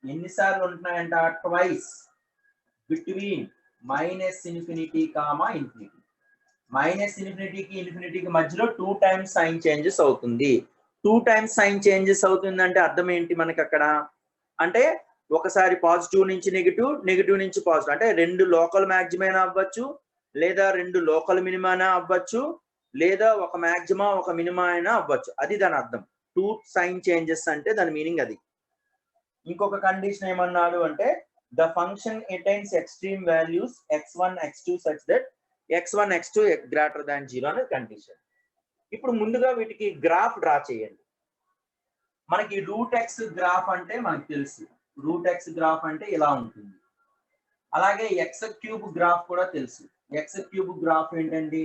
ఎన్నిసార్లు ఉంటున్నాయంట twice between minus infinity comma infinity. Minus ఇన్ఫినిటీకి ఇన్ఫినిటీకి మధ్యలో 2 టైమ్స్ సైన్ చేంజెస్ అవుతుంది. 2 టైమ్స్ సైన్ చేంజెస్ అవుతుందంటే అర్థం ఏంటి మనకి అక్కడ అంటే ఒకసారి పాజిటివ్ నుంచి నెగిటివ్ నుంచి పాజిటివ్ అంటే 2 లోకల్ మాక్సిమం అవ్వచ్చు లేదా 2 లోకల్ మినిమానా అవ్వచ్చు లేదా ఒక మాక్సిమా ఒక మినిమా అయినా అవ్వచ్చు. అది దాని అర్థం. 2 సైన్ చేంజెస్ అంటే దాని మీనింగ్ అది. ఇంకొక కండిషన్ ఏమన్నాడు అంటే the function attains extreme values x1 x2 such that x1 x2 greater than 0 అనేది కండిషన్. ఇప్పుడు ముందుగా వీటికి గ్రాఫ్ డ్రా చేయండి. మనకి రూట్ ఎక్స్ గ్రాఫ్ అంటే మనకు తెలుసు. రూట్ ఎక్స్ గ్రాఫ్ అంటే ఇలా ఉంటుంది. అలాగే ఎక్స్ క్యూబ్ గ్రాఫ్ కూడా తెలుసు. ఎక్స్ క్యూబ్ గ్రాఫ్ ఏంటండి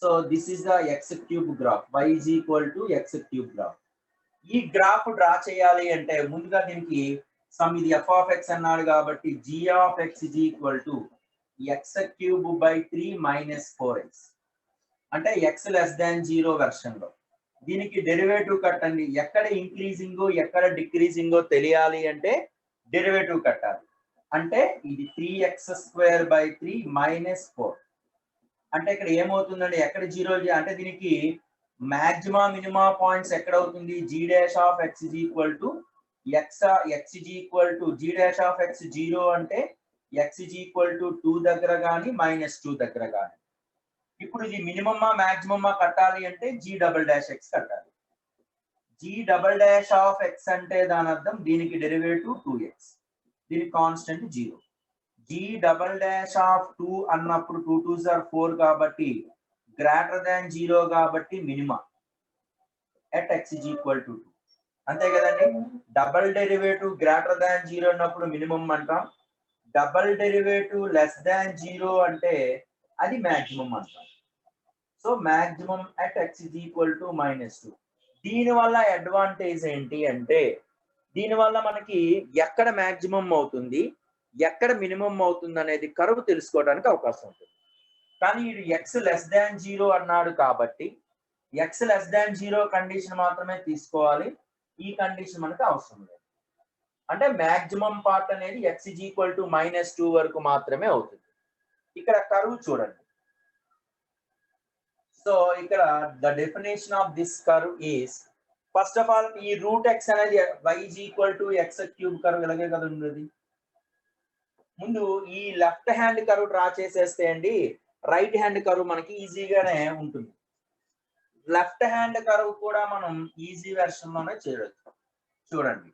so this is the X cube graph y is equal to X cube graph. ఈ గ్రాఫ్ డ్రా చేయాలి అంటే ముందుగా దీనికి సమ్ ఇది f of x అన్నాడు కాబట్టి g of x is equal to X cube by 3 minus 4x అంటే x లెస్ దాన్ 0 వెర్షన్ లో. దీనికి డెరివేటివ్ కట్టండి. ఎక్కడ ఇంక్రీజింగ్ ఎక్కడ డిక్రీజింగ్ తెలియాలి అంటే డెరివేటివ్ కట్టాలి. అంటే ఇది 3x² బై 3 మైనస్ 4 అంటే ఇక్కడ ఏమవుతుందండి ఎక్కడ 0 అంటే దీనికి మాక్సిమా మినిమా పాయింట్స్ ఎక్కడ అవుతుంది g dash of x is equal to x is equal to g dash of x 0 అంటే x is equal to 2 దగ్గర గాని -2 దగ్గర గాని. ఇప్పుడు ఇది మినిమమ్మా మాక్సిమమ్మా కట్టాలి అంటే g డబుల్ డాష్ x కట్టాలి. g double dash of x అంటే దాని అర్థం దీనికి డెరివేటివ్ 2x దీని constant 0. g double dash of 2 అన్నప్పుడు 2 2s are 4 కాబట్టి గ్రేటర్ దాన్ 0 కాబట్టి minima at x is equal to 2 అంతే కదండి. డబుల్ డెరివేటివ్ గ్రేటర్ దాన్ 0 అన్నప్పుడు మినిమం అంటాం. డబుల్ డెరివేటివ్ లెస్ దాన్ 0 అంటే అది మాక్సిమం అంటాం. So maximum at x is equal to -2. దీని వల్ల అడ్వాంటేజ్ ఏంటి అంటే దీని వల్ల మనకి ఎక్కడ మాక్సిమం అవుతుంది ఎక్కడ మినిమం అవుతుంది అనేది కర్వ్ తెలుసుకోవడానికి అవకాశం ఉంటుంది. కానీ ఇది x లెస్ దాన్ 0 అన్నాడు కాబట్టి x లెస్ దాన్ 0 కండిషన్ మాత్రమే తీసుకోవాలి. ఈ కండిషన్ మనకు అవసరం లేదు. అంటే మాక్సిమం పార్ట్ అనేది x is equal to -2 వరకు మాత్రమే అవుతుంది. ఇక్కడ కర్వ్ చూడండి. సో ఇక్కడ the definition of this curve is first of all ఈ రూట్ x అనేది y is equal to x cube curve ఇలాగే కదా ఉండేది. ముందు ఈ లెఫ్ట్ హ్యాండ్ కర్వ్ డ్రా చేసేస్తే అండి రైట్ హ్యాండ్ కర్వ్ మనకి ఈజీగానే ఉంటుంది. లెఫ్ట్ హ్యాండ్ కర్వ్ కూడా మనం ఈజీ వెర్షన్ లోనే చేయవచ్చు. చూడండి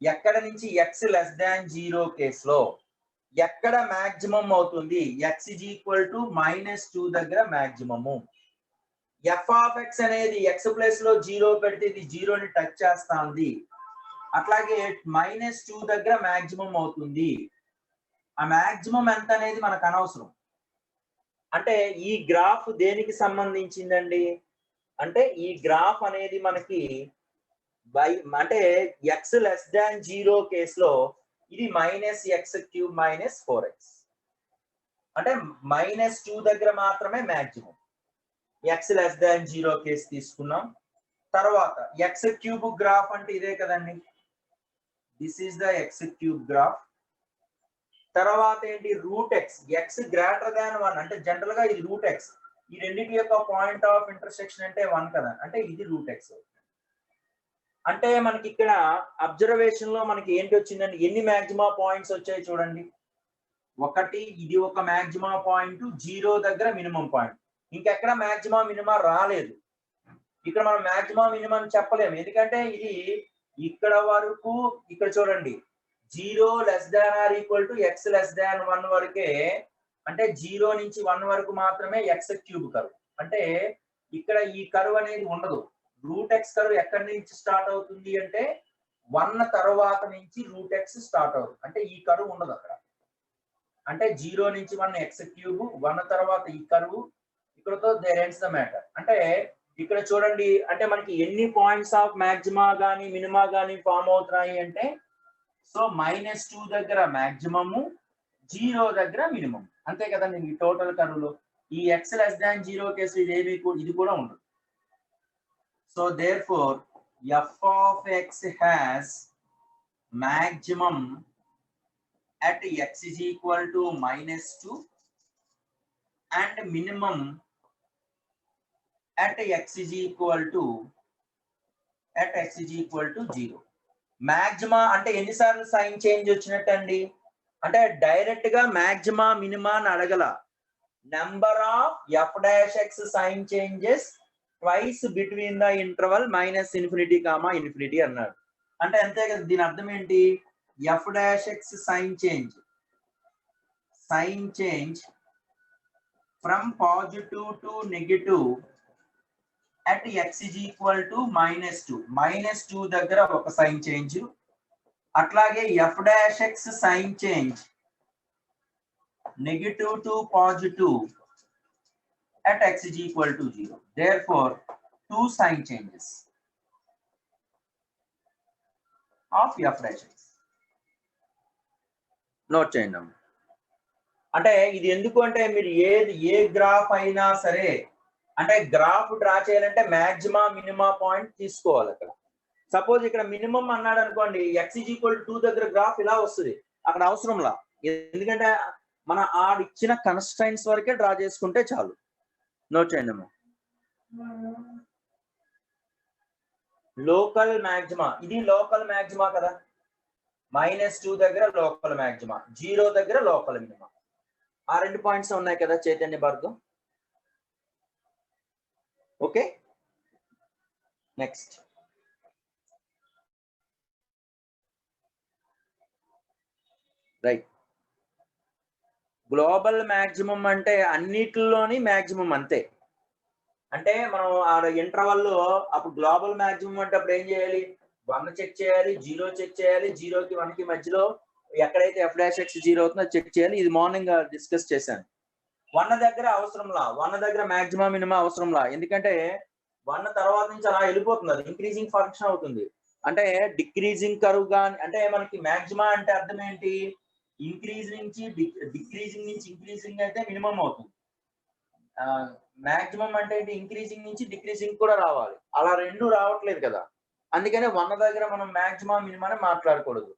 ఎక్కడ నుంచి x లెస్ దాన్ 0 కేసులో ఎక్కడ మాక్సిమం అవుతుంది x is equal to -2 దగ్గర మాక్సిమము. f of x అనేది x ప్లేస్ లో 0 పెడితే ఇది 0 ని టచ్ చేస్తుంది. అట్లాగే -2 దగ్గర మాక్సిమం అవుతుంది. ఆ మాక్సిమం ఎంత అనేది మనకు అనవసరం. అంటే ఈ గ్రాఫ్ దేనికి సంబంధించిందండి అంటే ఈ గ్రాఫ్ అనేది మనకి అంటే x లెస్ దాన్ 0 కేసులో ఇది -x³ - 4x. అంటే -2 దగ్గర మాత్రమే maximum. X less than 0 case తీసుకున్నాం. తర్వాత ఎక్స్ క్యూబ్ గ్రాఫ్ అంటే ఇదే కదండి. This is the X cube graph. తర్వాత ఏంటి రూట్ ఎక్స్, ఎక్స్ గ్రేటర్ దాన్ 1 అంటే జనరల్ గా ఇది రూట్ ఎక్స్. ఈ రెండింటి యొక్క పాయింట్ ఆఫ్ ఇంటర్సెక్షన్ అంటే 1 కదా, అంటే ఇది రూట్ ఎక్స్. అంటే మనకి ఇక్కడ అబ్జర్వేషన్ లో మనకి ఏంటి వచ్చిందండి, ఎన్ని మాక్సిమా పాయింట్స్ వచ్చాయి చూడండి. ఒకటి, ఇది ఒక మాక్సిమా పాయింట్, 0 దగ్గర మినిమం పాయింట్. ఇంకెక్కడ మాక్సిమా మినిమా రాలేదు. ఇక్కడ మనం మాక్సిమా మినిమం చెప్పలేము, ఎందుకంటే ఇది ఇక్కడ వరకు. ఇక్కడ చూడండి 0 less than or equal to X less than 1 వరకే, అంటే 0 నుంచి 1 వరకు మాత్రమే ఎక్స్ క్యూబ్ కర్వ్. అంటే ఇక్కడ ఈ కర్వ్ అనేది ఉండదు. రూట్ ఎక్స్ కర్వ్ ఎక్కడి నుంచి స్టార్ట్ అవుతుంది అంటే 1 తర్వాత నుంచి రూట్ ఎక్స్ స్టార్ట్ అవుతుంది. అంటే ఈ కర్వ్ ఉండదు అక్కడ. అంటే 0 నుంచి 1 ఎక్స్ క్యూబ్, 1 తర్వాత ఈ కర్వ్, ఇక్కడతో దేర్ ఎండ్స్ ద మ్యాటర్. అంటే ఇక్కడ చూడండి, అంటే మనకి ఎన్ని పాయింట్స్ ఆఫ్ మాక్సిమా గానీ మినిమా గానీ ఫామ్ అవుతున్నాయి అంటే, సో -2 దగ్గర మాక్సిమము, 0 దగ్గర మినిమం, అంతే కదండి ఈ టోటల్ కర్వ్ లో. ఈ ఎక్స్ లెస్ దాన్ 0 కేసు ఇది కూడా ఉండదు. So therefore f of x has maximum at x is equal to -2 and minimum at x is equal to 0. Maxima అంటే ఎన్నిసార్లు సైన్ చేంజ్ వచ్చినట్టండి, అంటే డైరెక్ట్ గా మాక్సిమా మినిమా అని అడగల. Number of F dash x sign changes twice between the interval -∞, అన్నాడు. అంటే అంతే కదా, దీని అర్థం ఏంటి, F dash x sign change from positive to negative at x is equal to -2. -2 దగ్గర ఒక సైన్ చేంజ్. అట్లాగే f dash x sign change negative to positive at x is equal to 0. Therefore 2 sign changes of f dash x. Note చేయండి. అంటే ఇది ఎందుకు అంటే, మీరు ఏ గ్రాఫ్ అయినా సరే, అంటే గ్రాఫ్ డ్రా చేయాలంటే మాక్సిమా మినిమా పాయింట్ తీసుకోవాలి. అక్కడ సపోజ్ ఇక్కడ మినిమం అన్నాడు అనుకోండి, x is equal to 2 దగ్గర గ్రాఫ్ ఇలా వస్తుంది. అక్కడ అవసరంలా, ఎందుకంటే మన ఇచ్చిన కన్స్ట్రైన్స్ వరకే డ్రా చేసుకుంటే చాలు. నోట్ చేయండి అమ్మా. లోకల్ మాక్సిమా, ఇది లోకల్ మాక్సిమా కదా. -2 దగ్గర లోకల్ మాక్సిమా, 0 దగ్గర లోకల్ మినిమా. ఆ 2 పాయింట్స్ ఉన్నాయి కదా Chaitanya Bhargav. Okay, next. Right, global maximum అంటే అన్నిటిలోని మాక్సిమం అంతే. అంటే మనం ఆ ఇంటర్వల్ లో అప్పుడు గ్లోబల్ మాక్సిమం అంటే అప్పుడు ఏం చేయాలి, 1 చెక్ చేయాలి, 0 చెక్ చేయాలి, 0కి 1కి మధ్యలో ఎక్కడైతే ఎఫ్ డాష్ ఎక్స్ 0 అవుతుందో చెక్ చేయాలి. ఇది మార్నింగ్ డిస్కస్ చేశాను. 1 దగ్గర అవసరంలా, 1 దగ్గర మాక్సిమం మినిమం అవసరంలా, ఎందుకంటే 1 తర్వాత నుంచి అలా వెళ్ళిపోతుంది, అది ఇంక్రీజింగ్ ఫంక్షన్ అవుతుంది. అంటే డిక్రీజింగ్ కర్వ్ గాని, అంటే మనకి మాక్సిమా అంటే అర్థం ఏంటి, ఇంక్రీజ్ నుంచి డిక్రీజింగ్ నుంచి ఇంక్రీజింగ్ అయితే మినిమం అవుతుంది. మాక్సిమం అంటే ఇంక్రీజింగ్ నుంచి డిక్రీజింగ్ కూడా రావాలి, అలా రెండు రావట్లేదు కదా. అందుకనే 1 దగ్గర మనం మాక్సిమం మినిమం మాట్లాడకూడదు.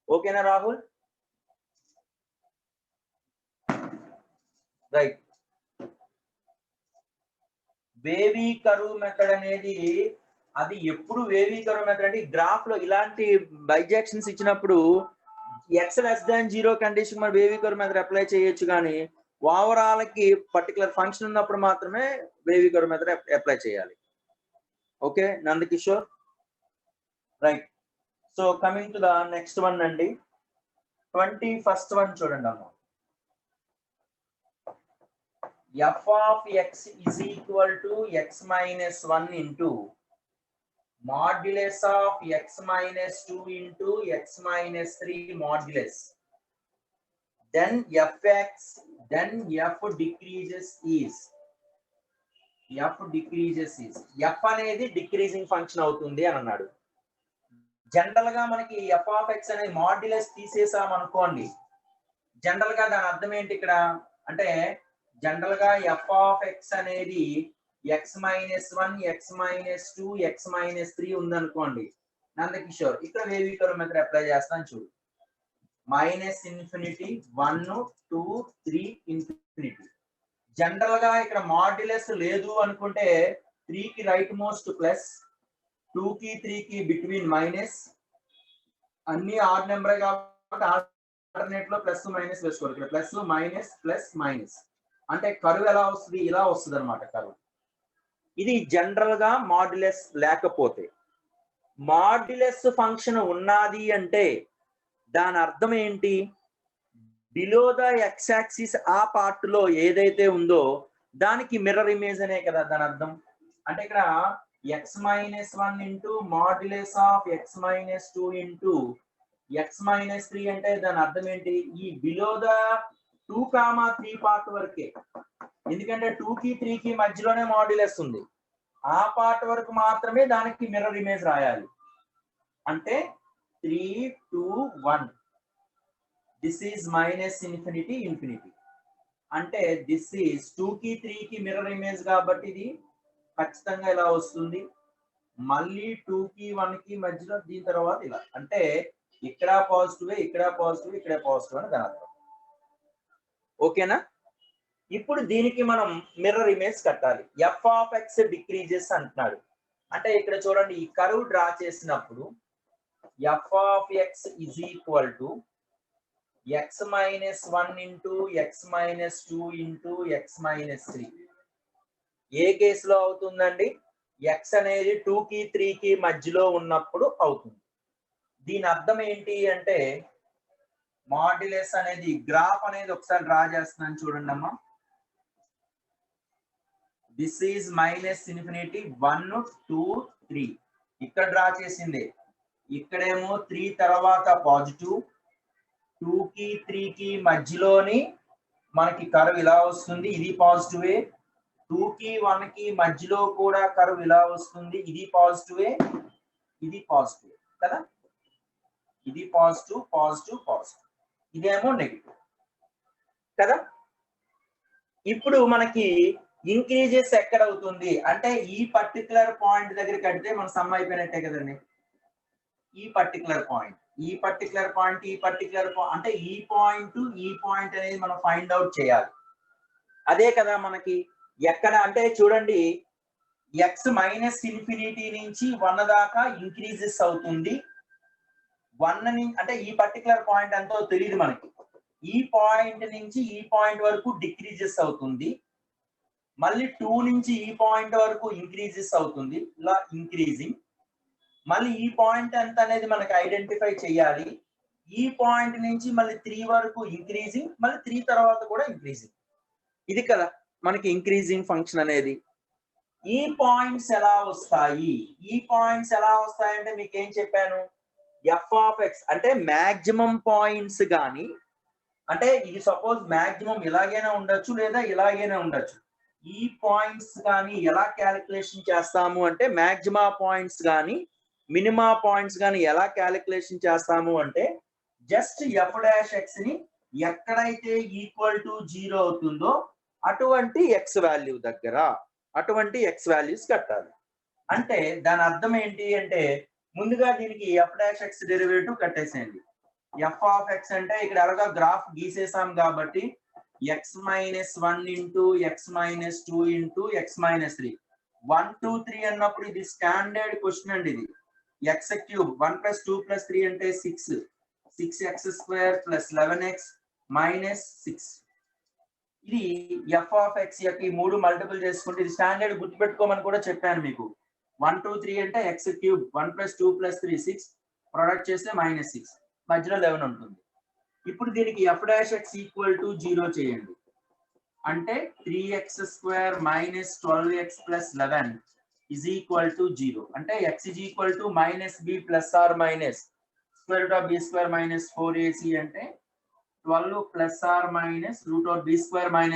ఓకేనా Rahul? Right. Wavy curve method అనేది, అది ఎప్పుడు వేవీ కర్వ్ మెథడ్ అంటే గ్రాఫ్ లో ఇలాంటి బైజెక్షన్స్ ఇచ్చినప్పుడు ఎక్స్ లెస్ దాన్ 0 కండిషన్ మనం వేవీ కర్వ్ మెథడ్ అప్లై చేయొచ్చు, కానీ ఓవరాల్ కి పర్టికులర్ ఫంక్షన్ ఉన్నప్పుడు మాత్రమే వేవీ కర్వ్ మెథడ్ అప్లై చేయాలి. Okay Nandakishore? Right. So coming to the next one అండి, 21st వన్ చూడండి అమ్మా. f of x is equal to x minus 1 into modulus of x minus 2 into x minus 3 modulus. Then fx, then f decreases is f అనేది డిక్రీజింగ్ ఫంక్షన్ అవుతుంది అని అన్నాడు. జనరల్ గా మనకి f of x అనేది మాడ్యులస్ తీసేసాం అనుకోండి, జనరల్ గా దాని అర్థం ఏంటి, ఇక్కడ అంటే జనరల్ గా ఎఫ్ ఆఫ్ ఎక్స్ అనేది x-1 x-2 x-3 ఉందనుకోండి నందకిషోర్, ఇక్కడ వేవీకరణ మెథడ్ అప్లై చేస్తాను చూడు. -∞, 1, 2, 3 ఇన్ఫినిటీ. జనరల్ గా ఇక్కడ మాడ్యులస్ లేదు అనుకుంటే 3 కి రైట్ మోస్ట్ ప్లస్, 2 కి 3 కి బిట్వీన్ మైనస్, అన్ని ఆడ్ నెంబర్ కాబట్టి ఆల్టర్నేట్ లో ప్లస్ మైనస్ వేసుకోవాలి. ఇక్కడ ప్లస్ మైనస్ ప్లస్ మైనస్ అంటే కర్వ్ ఎలా వస్తుంది, ఇలా వస్తుంది అనమాట కర్వ్. ఇది జనరల్ గా మాడ్యులస్ లేకపోతే. మాడ్యులస్ ఫంక్షన్ ఉన్నది అంటే దాని అర్థం ఏంటి, బిలో ద ఎక్స్ యాక్సిస్ ఆ పార్ట్ లో ఏదైతే ఉందో దానికి మిర్రర్ ఇమేజ్ అనే కదా దాని అర్థం. అంటే ఇక్కడ x-1 into modulus of x-2 into x-3 అంటే దాని అర్థం ఏంటి, ఈ బిలో ద 2, 3 పార్ట్ వరకే. ఎందుకంటే 2 కి 3 కి మధ్యలోనే మాడ్యులస్ ఉంది, ఆ పార్ట్ వరకు మాత్రమే దానికి మిర్రర్ ఇమేజ్ రాయాలి. అంటే 3, 2, 1 దిస్ ఈజ్ -∞, ఇన్ఫినిటీ. అంటే దిస్ ఈజ్ 2 కి 3 కి మిర్రర్ ఇమేజ్ కాబట్టి ఇది ఖచ్చితంగా ఇలా వస్తుంది. మళ్ళీ 2 కి 1 కి మధ్యలో దీని తర్వాత ఇలా, అంటే ఇక్కడ పాజిటివ్ ఇక్కడ పాజిటివ్ ఇక్కడ పాజిటివ్ అని దాని అర్థం. ఓకేనా. ఇప్పుడు దీనికి మనం మిర్రర్ ఇమేజ్ కట్టాలి. ఎఫ్ ఆఫ్ ఎక్స్ డిక్రీజెస్ అంటున్నాడు. అంటే ఇక్కడ చూడండి ఈ కర్వ్ డ్రా చేసినప్పుడు F of X is equal to x-1 into x-2 into x-3. ఏ కేసులో అవుతుందండి, x అనేది 2 కి 3 కి మధ్యలో ఉన్నప్పుడు అవుతుంది. దీని అర్థం ఏంటి అంటే మాడ్యులస్ అనేది గ్రాఫ్ అనేది ఒకసారి డ్రా చేస్తున్నాను చూడండి అమ్మా. దిస్ ఈజ్ -∞, 1, 2, 3 ఇక్కడ డ్రా చేసింది. ఇక్కడేమో 3 తర్వాత పాజిటివ్, 2 కి 3 కి మధ్యలోని మనకి కర్వ్ ఇలా వస్తుంది, ఇది పాజిటివే. 2 కి 1 కి మధ్యలో కూడా కర్వ్ ఇలా వస్తుంది, ఇది పాజిటివే, ఇది పాజిటివ్ కదా. ఇది పాజిటివ్ పాజిటివ్ పాజిటివ్, ఇదేమో నెగిటివ్ కదా. ఇప్పుడు మనకి ఇంక్రీజెస్ ఎక్కడ అవుతుంది అంటే ఈ పర్టికులర్ పాయింట్ దగ్గర కడితే మన సమ్ అయిపోయినట్టే కదండి. ఈ పర్టికులర్ పాయింట్ అంటే ఈ పాయింట్ అనేది మనం ఫైండ్ అవుట్ చేయాలి. అదే కదా మనకి ఎక్కడ అంటే చూడండి x -∞ నుంచి 1 దాకా ఇంక్రీజెస్ అవుతుంది. 1 నుంచి అంటే ఈ పర్టికులర్ పాయింట్ ఎంతో తెలియదు మనకి. ఈ పాయింట్ నుంచి ఈ పాయింట్ వరకు డిక్రీజెస్ అవుతుంది. మళ్ళీ 2 నుంచి ఈ పాయింట్ వరకు ఇంక్రీజెస్ అవుతుంది, ఇలా ఇంక్రీజింగ్. మళ్ళీ ఈ పాయింట్ ఎంత అనేది మనకి ఐడెంటిఫై చేయాలి. ఈ పాయింట్ నుంచి మళ్ళీ 3 వరకు ఇంక్రీజింగ్, మళ్ళీ 3 తర్వాత కూడా ఇంక్రీజింగ్. ఇది కదా మనకి ఇంక్రీజింగ్ ఫంక్షన్ అనేది. ఈ పాయింట్స్ ఎలా వస్తాయి అంటే మీకు ఏం చెప్పాను, ఎఫ్ ఆఫ్ ఎక్స్ అంటే మాక్సిమం పాయింట్స్ గాని, అంటే ఇది సపోజ్ మాక్సిమం ఇలాగైనా ఉండొచ్చు లేదా ఇలాగైనా ఉండొచ్చు. ఈ పాయింట్స్ కానీ ఎలా క్యాలిక్యులేషన్ చేస్తాము అంటే మాక్సిమా పాయింట్స్ కానీ మినిమా పాయింట్స్ కానీ ఎలా క్యాలిక్యులేషన్ చేస్తాము అంటే జస్ట్ ఎఫ్ డాష్ ఎక్స్ ని ఎక్కడైతే ఈక్వల్ టు 0 అవుతుందో అటువంటి ఎక్స్ వాల్యూ దగ్గర అటువంటి ఎక్స్ వాల్యూస్ కట్టాలి. అంటే దాని అర్థం ఏంటి అంటే ముందుగా దీనికి ఎఫ్ డాష్ ఎక్స్ డెరివేటివ్ కట్టేసేయండి. ఎఫ్ ఆఫ్ ఎక్స్ అంటే ఇక్కడ ఎలాగా గ్రాఫ్ గీసేసాం కాబట్టి x-1 into x-2 into x-3 1, 2, 3 అన్నప్పుడు ఇది స్టాండర్డ్ క్వశ్చన్ అండి. ఇది x క్యూబ్ 1 + 2 + 3 అంటే 6, 6x² + 11x - 6. ఇది ఎఫ్ ఆఫ్ ఎక్స్ యొక్క ఈ 3 మల్టిపుల్ చేసుకుంటే ఇది స్టాండర్డ్ గుర్తుపెట్టుకోమని కూడా చెప్పాను మీకు. 1, 2, 3 అంటే x క్యూబ్ 1 + 2 + 3 6 ప్రొడక్ట్ చేస్తే -6 మధ్యలో 11 ఉంటుంది. ఇప్పుడు దీనికి F dash X equal to 0 చేయండి. అంటే 3x² - 12x + 11 is equal to 0. అంటే x is equal to -b + or minus √b² - 4ac అంటే 12 + or minus √b²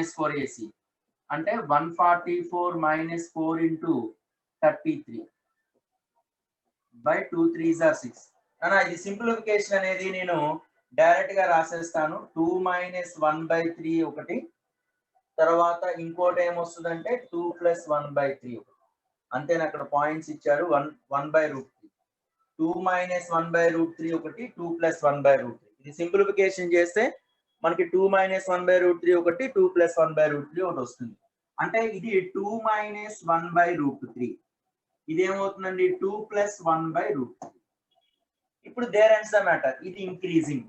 - 4ac అంటే 144 - 4 into 33 by 2 3s are 6. అన్న ఇది సింప్లిఫికేషన్ అనేది నేను డైరెక్ట్ గా రాసేస్తాను. 2 - 1/3 ఒకటి తర్వాత ఇంకోటి ఏమొస్తుందంటే 2 + 1/3 అంతేనా? అక్కడ పాయింట్స్ ఇచ్చారు 1/√3 2 - 1/√3 ఒకటి 2 + 1/√3 ఇది సింప్లిఫికేషన్ చేస్తే మనకి 2 - 1/√3 ఒకటి 2 + 1/√3 ఒకటి వస్తుంది. అంటే ఇది 2 - 1/√3 ఇదేమవుతుందండి 2 + 1/√3. ఇప్పుడు దేర్ ఎండ్స్ ద మ్యాటర్. ఇది ఇంక్రీజింగ్,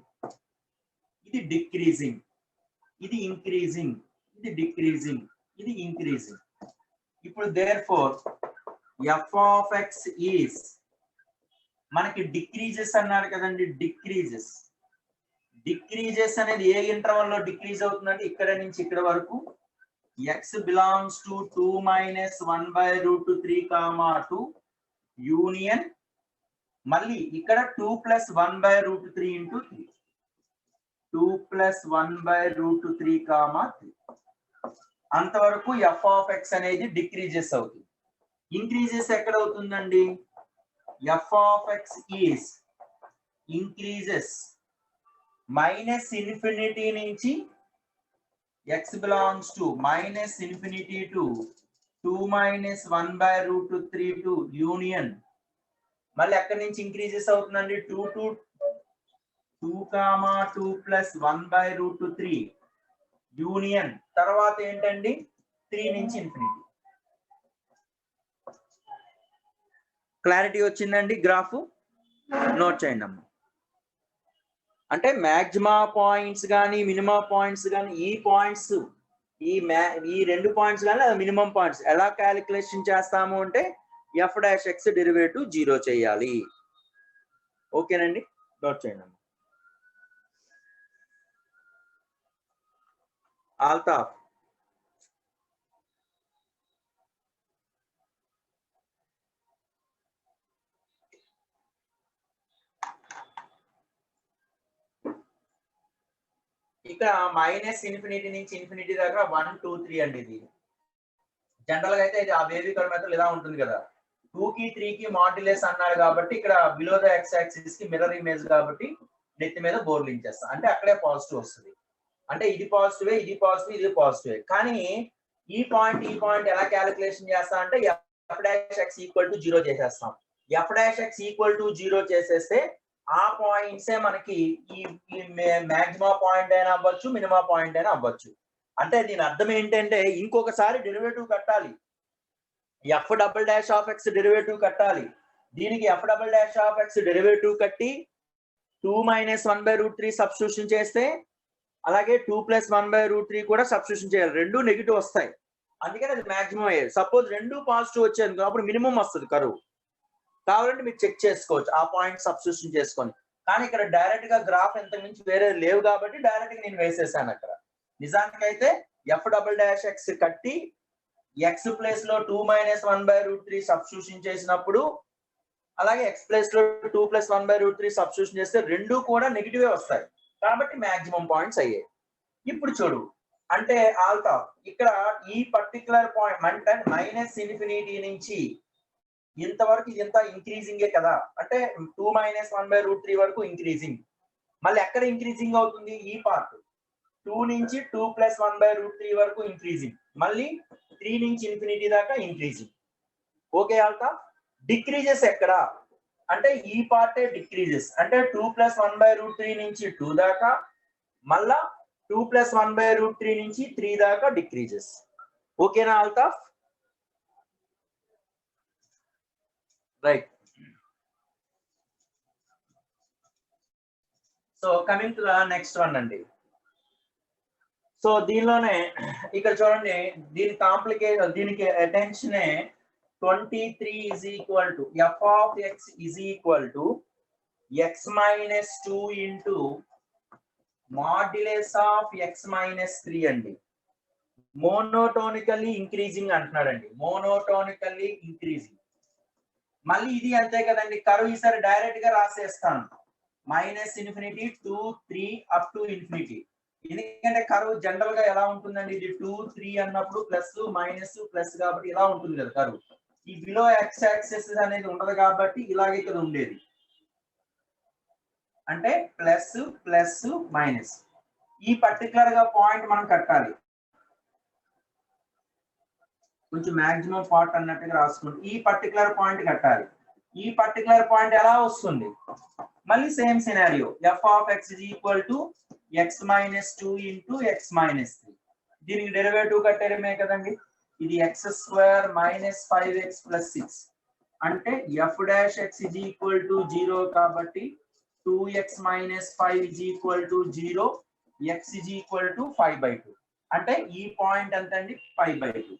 ఇది డిక్రీజింగ్, ఇది ఇంక్రీజింగ్, ఇది డిక్రీజింగ్, ఇది ఇంక్రీజింగ్. ఇప్పుడు therefore f of x is మనకి డిక్రీజెస్ అన్నాడు కదండి. డిక్రీజెస్ అనేది ఏ ఇంటర్వల్ లో డిక్రీజ్ అవుతుందంటే ఇక్కడ నుంచి ఇక్కడ వరకు x బిలాంగ్స్ టు 2 - 1/√3, 2 యూనియన్ మళ్ళీ ఇక్కడ 2 + 1/√3 × 3 2 + 1/√3, 3 అంతవరకు f of x అనేది డిక్రీజెస్ అవుతుంది. ఇంక్రీజెస్ ఎక్కడ అవుతుందండి? f of x is increases -∞ నుంచి x belongs to -∞ to 2 - 1/√3 to union మళ్ళీ ఎక్కడి నుంచి ఇంక్రీజెస్ అవుతుందండి 2 + 1/√3 యూనియన్ తర్వాత ఏంటండి 3 నుంచి ఇన్ఫినిటీ. క్లారిటీ వచ్చిందండి? గ్రాఫ్ నోట్ చేయండి అమ్మ. అంటే మ్యాక్సిమా పాయింట్స్ కానీ మినిమా పాయింట్స్ కానీ ఈ పాయింట్స్ ఈ రెండు పాయింట్స్ కానీ అది మినిమం పాయింట్స్ ఎలా క్యాలిక్యులేషన్ చేస్తాము అంటే f' డెరివేటివ్ 0 చేయాలి. ఓకేనండి, నోట్ చేయండి అమ్మ. ఆల్తాఫ్ ఇక్కడ -∞ నుంచి ఇన్ఫినిటీ దాకా 1, 2, 3 అండి. ఇది జనరల్ గా అయితే ఇది ఆ వేవికల్ మెథడ్ ఇలా ఉంటుంది కదా. 2 కి 3 కి మాడ్యులస్ అన్నాడు కాబట్టి ఇక్కడ బిలో ద x యాక్సిస్ కి మిర్రర్ ఇమేజ్ కాబట్టి నెత్తి మీద బోర్లించేస్తాం అంటే అక్కడే పాజిటివ్ వస్తుంది. అంటే ఇది పాజిటివ్, ఇది పాజిటివ్, ఇది పాజిటివ్. కానీ ఈ పాయింట్ ఎలా క్యాలిక్యులేషన్ చేస్తా అంటే f'(x = 0) చేసేస్తాం. f'(x = 0) చేసేస్తే ఆ పాయింట్సే మనకి ఈ మాక్సిమా పాయింట్ అయినా అవ్వచ్చు, మినిమా పాయింట్ అయినా అవ్వచ్చు. అంటే దీని అర్థం ఏంటంటే ఇంకొకసారి డెరివేటివ్ కట్టాలి, f'(x) డెరివేటివ్ కట్టాలి. దీనికి f'(x) డెరివేటివ్ కట్టి 2 - 1/√3 సబ్స్టిట్యూషన్ చేస్తే అలాగే 2 + 1/√3 కూడా సబ్స్టిట్యూషన్ చేయాలి. రెండు నెగిటివ్ వస్తాయి, అందుకని అది మాక్సిమం అయ్యేది. సపోజ్ రెండు పాజిటివ్ వచ్చేది అప్పుడు మినిమం వస్తుంది కరువు. కావాలంటే మీరు చెక్ చేసుకోవచ్చు ఆ పాయింట్ సబ్స్టిట్యూషన్ చేసుకొని. కానీ ఇక్కడ డైరెక్ట్ గా గ్రాఫ్ ఎంత మించి వేరే లేవు కాబట్టి డైరెక్ట్ గా నేను వేసేసాను అక్కడ. నిజానికైతే f'(x) కట్టి x ప్లేస్ లో 2 - 1/√3 సబ్స్టిట్యూషన్ చేసినప్పుడు అలాగే x ప్లేస్ లో 2 + 1/√3 సబ్స్టిట్యూషన్ చేస్తే రెండు కూడా నెగిటివే వస్తాయి కాబట్టి మాక్సిమం పాయింట్స్ అయ్యాయి. ఇప్పుడు చూడు అంటే ఆల్ఫా ఇక్కడ ఈ పర్టికులర్ పాయింట్ అంటే -∞ నుంచి ఇంతవరకు ఇదంతా ఇంక్రీజింగే కదా. అంటే 2 - 1/√3 వరకు ఇంక్రీజింగ్. మళ్ళీ ఎక్కడ ఇంక్రీజింగ్ అవుతుంది? ఈ పార్ట్ 2 నుంచి 2 + 1/√3 వరకు ఇంక్రీజింగ్, మళ్ళీ 3 నుంచి ఇన్ఫినిటీ దాకా ఇంక్రీజింగ్. Okay alpha. డిక్రీజెస్ ఎక్కడ అంటే ఈ పార్టే డిక్రీజెస్. అంటే 2 + 1/√3 నుంచి 2 దాకా, మళ్ళా 2 + 1/√3 నుంచి 3 దాకా డిక్రీజెస్. ఓకేనా Altaf? Right. So coming to the next one అండి. సో దీనిలోనే ఇక్కడ చూడండి, దీని కాంప్లికేషన్, దీనికి attention 23 = f(x) = x - 2 into modulus of x - 3 అండి. మోనోటోనికల్లీ ఇంక్రీజింగ్ అంటున్నాడండి. మోనోటోనికల్లీ ఇంక్రీజింగ్. మళ్ళీ ఇది అంతే కదండి, కర్వ్ ఈసారి డైరెక్ట్ గా రాసేస్తాను -∞ 2, 3 అప్ టు ఇన్ఫినిటీ. ఎందుకంటే కర్వ్ జనరల్ గా ఎలా ఉంటుందండి, ఇది 2, 3 అన్నప్పుడు ప్లస్ మైనస్ ప్లస్ కాబట్టి ఇలా ఉంటుంది కదా కర్వ్. ఈ బిలో x యాక్సిస్ అనేది ఉండదు కాబట్టి ఇలాగే ఇక్కడ ఉండేది, అంటే ప్లస్ ప్లస్ మైనస్. ఈ పర్టికులర్ గా పాయింట్ మనం కట్టాలి. కొంచెం మాక్సిమం పార్ట్ అన్నట్టుగా రాసుకోండి. ఈ పర్టికులర్ పాయింట్ కట్టాలి. ఈ పర్టికులర్ పాయింట్ ఎలా వస్తుంది? మళ్ళీ same scenario, f of x is equal to x minus 2 into x minus 3. దీనికి డెరివేటివ్ కట్టేయడమే కదండి. ఇది x square minus 5x plus 6 అంటే f dash x is equal to 0 కాబట్టి 2x minus 5 is equal to 0, x is equal to 5/2. అంటే ఈ పాయింట్ ఎంత అండి? 5/2.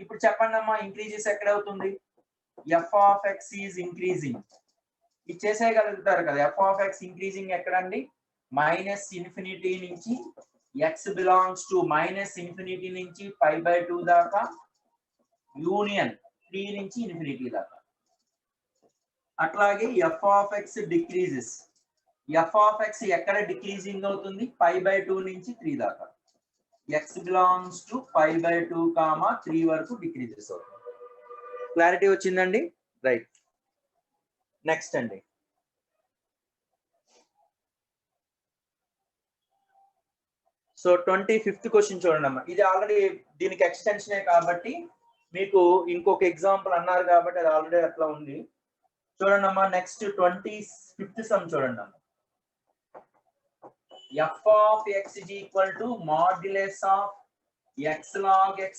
ఇప్పుడు చెప్పండి అమ్మా, ఇంక్రీజెస్ ఎక్కడ అవుతుంది? f of x is increasing. ఇది చేసేయగలుగుతారు కదా. f of x ఇంక్రీజింగ్ ఎక్కడండి? మైనస్ ఇన్ఫినిటీ నుంచి x belongs to minus infinity నుంచి 5/2 దాకా, యూనియన్ 3 నుంచి ఇన్ఫినిటీ దాకా. అట్లాగే f of x decreases. f of x ఎక్కడ డిక్రీజింగ్ అవుతుంది? 5/2 నుంచి 3 దాకా. x బిలాంగ్స్ టు 5/2, 3 వరకు డిక్రీజెస్ అవుతుంది. క్లారిటీ వచ్చిందండి? రైట్. నెక్స్ట్ అండి, సో 25th క్వశ్చన్ చూడండి అమ్మా. ఇది ఆల్రెడీ దీనికి ఎక్స్టెన్షనే కాబట్టి మీకు ఇంకొక ఎగ్జాంపుల్ అన్నారు కాబట్టి అది ఆల్రెడీ అట్లా ఉంది. చూడండి అమ్మా, నెక్స్ట్ 25th సమ్ చూడండి అమ్మా. f of x is equal to modulus of x log x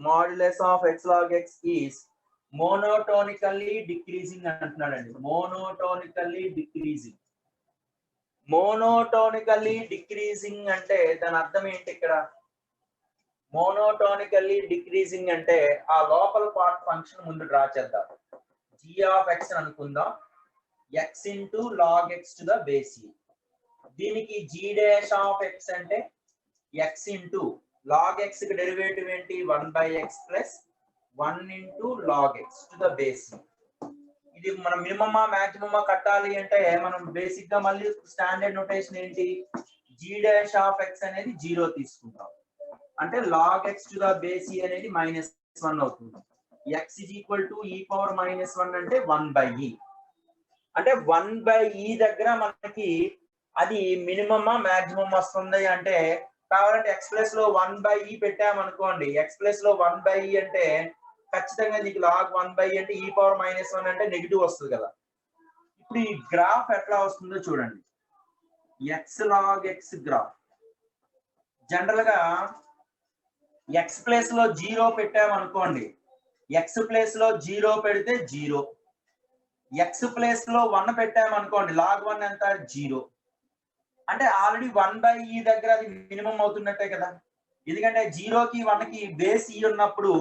modulus of x log x is monotonically decreasing అంటున్నాడండి. మోనోటోనికల్లీ డిక్రీజింగ్. మోనోటోనికల్లీ డిక్రీజింగ్ అంటే దాని అర్థం ఏంటి ఇక్కడ? మోనోటోనికల్లీ డిక్రీజింగ్ అంటే ఆ లోపల పార్ట్ ఫంక్షన్ ముందు డ్రా చేద్దాం. g of x అనుకుందాం, x into log x to the base e. దీనికి g dash of x అంటే x into log x కి డెరివేటివ్ ఏంటి? 1/x plus 1 into log x to the base e. ఇది మనం మినిమమా మాక్సిమమా కట్టాలి అంటే మనం బేసిక్ గా మళ్ళీ స్టాండర్డ్ నోటేషన్ ఏంటి? g dash of x అనేది 0 తీసుకుంటాం. అంటే log x to the base e అనేది -1 అవుతుంది. x is equal to e power -1 అంటే 1/e. అంటే 1/e దగ్గర మనకి అది మినిమమా మాక్సిమం వస్తుంది అంటే, కావాలంటే x ప్లస్ లో 1/e పెట్టామనుకోండి. x ప్లస్ లో 1/e అంటే ఖచ్చితంగా నీకు log 1/e అంటే e power -1 అంటే నెగిటివ్ వస్తుంది కదా. ఇప్పుడు ఈ గ్రాఫ్ ఎట్లా వస్తుందో చూడండి. x log x graph general గా x ప్లేస్ లో 0 పెట్టామనుకోండి. x ప్లేస్ లో 0 పెడితే 0, x ప్లేస్ లో 1 పెట్టామనుకోండి. log 1 ఎంత? 0. అంటే ఆల్రెడీ 1/e దగ్గర అది మినిమం అవుతున్నట్టే కదా. ఎందుకంటే 0కి 1కి బేస్ e ఉన్నప్పుడు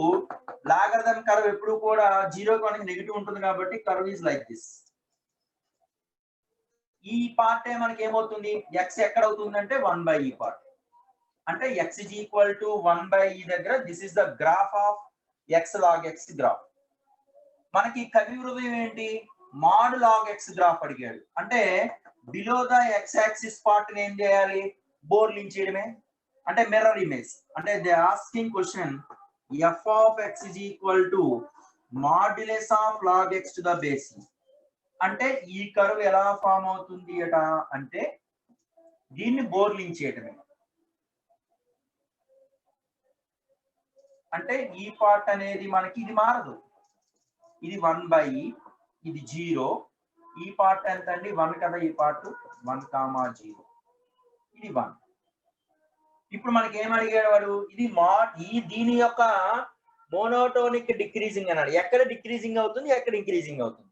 లాగరిథం కర్వ్ ఎప్పుడు కూడా 0కి 1కి నెగిటివ్ ఉంటుంది కాబట్టి కర్వ్ ఈజ్ లైక్ దిస్. ఈ పార్ట్ మనకి ఏమవుతుంది? x ఎక్కడ అవుతుందంటే 1/e పార్ట్. అంటే x is equal to 1/e దగ్గర this is the graph of x log x graph. మనకి కవి హృదయం ఏంటి? mod log x గ్రాఫ్ అడిగాడు. అంటే below the x axis part ని ఏం చేయాలి? బోర్లింగ్ చేయడమే. అంటే మిర్రర్ ఇమేజ్. అంటే they asking question f of x is equal to modulus of log x to the base e. అంటే ఈ కర్వ్ ఎలా ఫామ్ అవుతుంది అట అంటే దీన్ని బోర్లింగ్ చేయడమే. అంటే ఈ పార్ట్ అనేది మనకి ఇది మారదు. ఇది 1/e, ఇది 0. ఈ పార్ట్ ఎంత అండి? 1 కదా. ఈ పార్ట్ 1, 0, ఇది 1. ఇప్పుడు మనకి ఏం అడిగాడు వాడు? ఇది దీని యొక్క మోనోటోనిక్ డిక్రీజింగ్ అన్నాడు. ఎక్కడ డిక్రీజింగ్ అవుతుంది, ఎక్కడ ఇంక్రీజింగ్ అవుతుంది?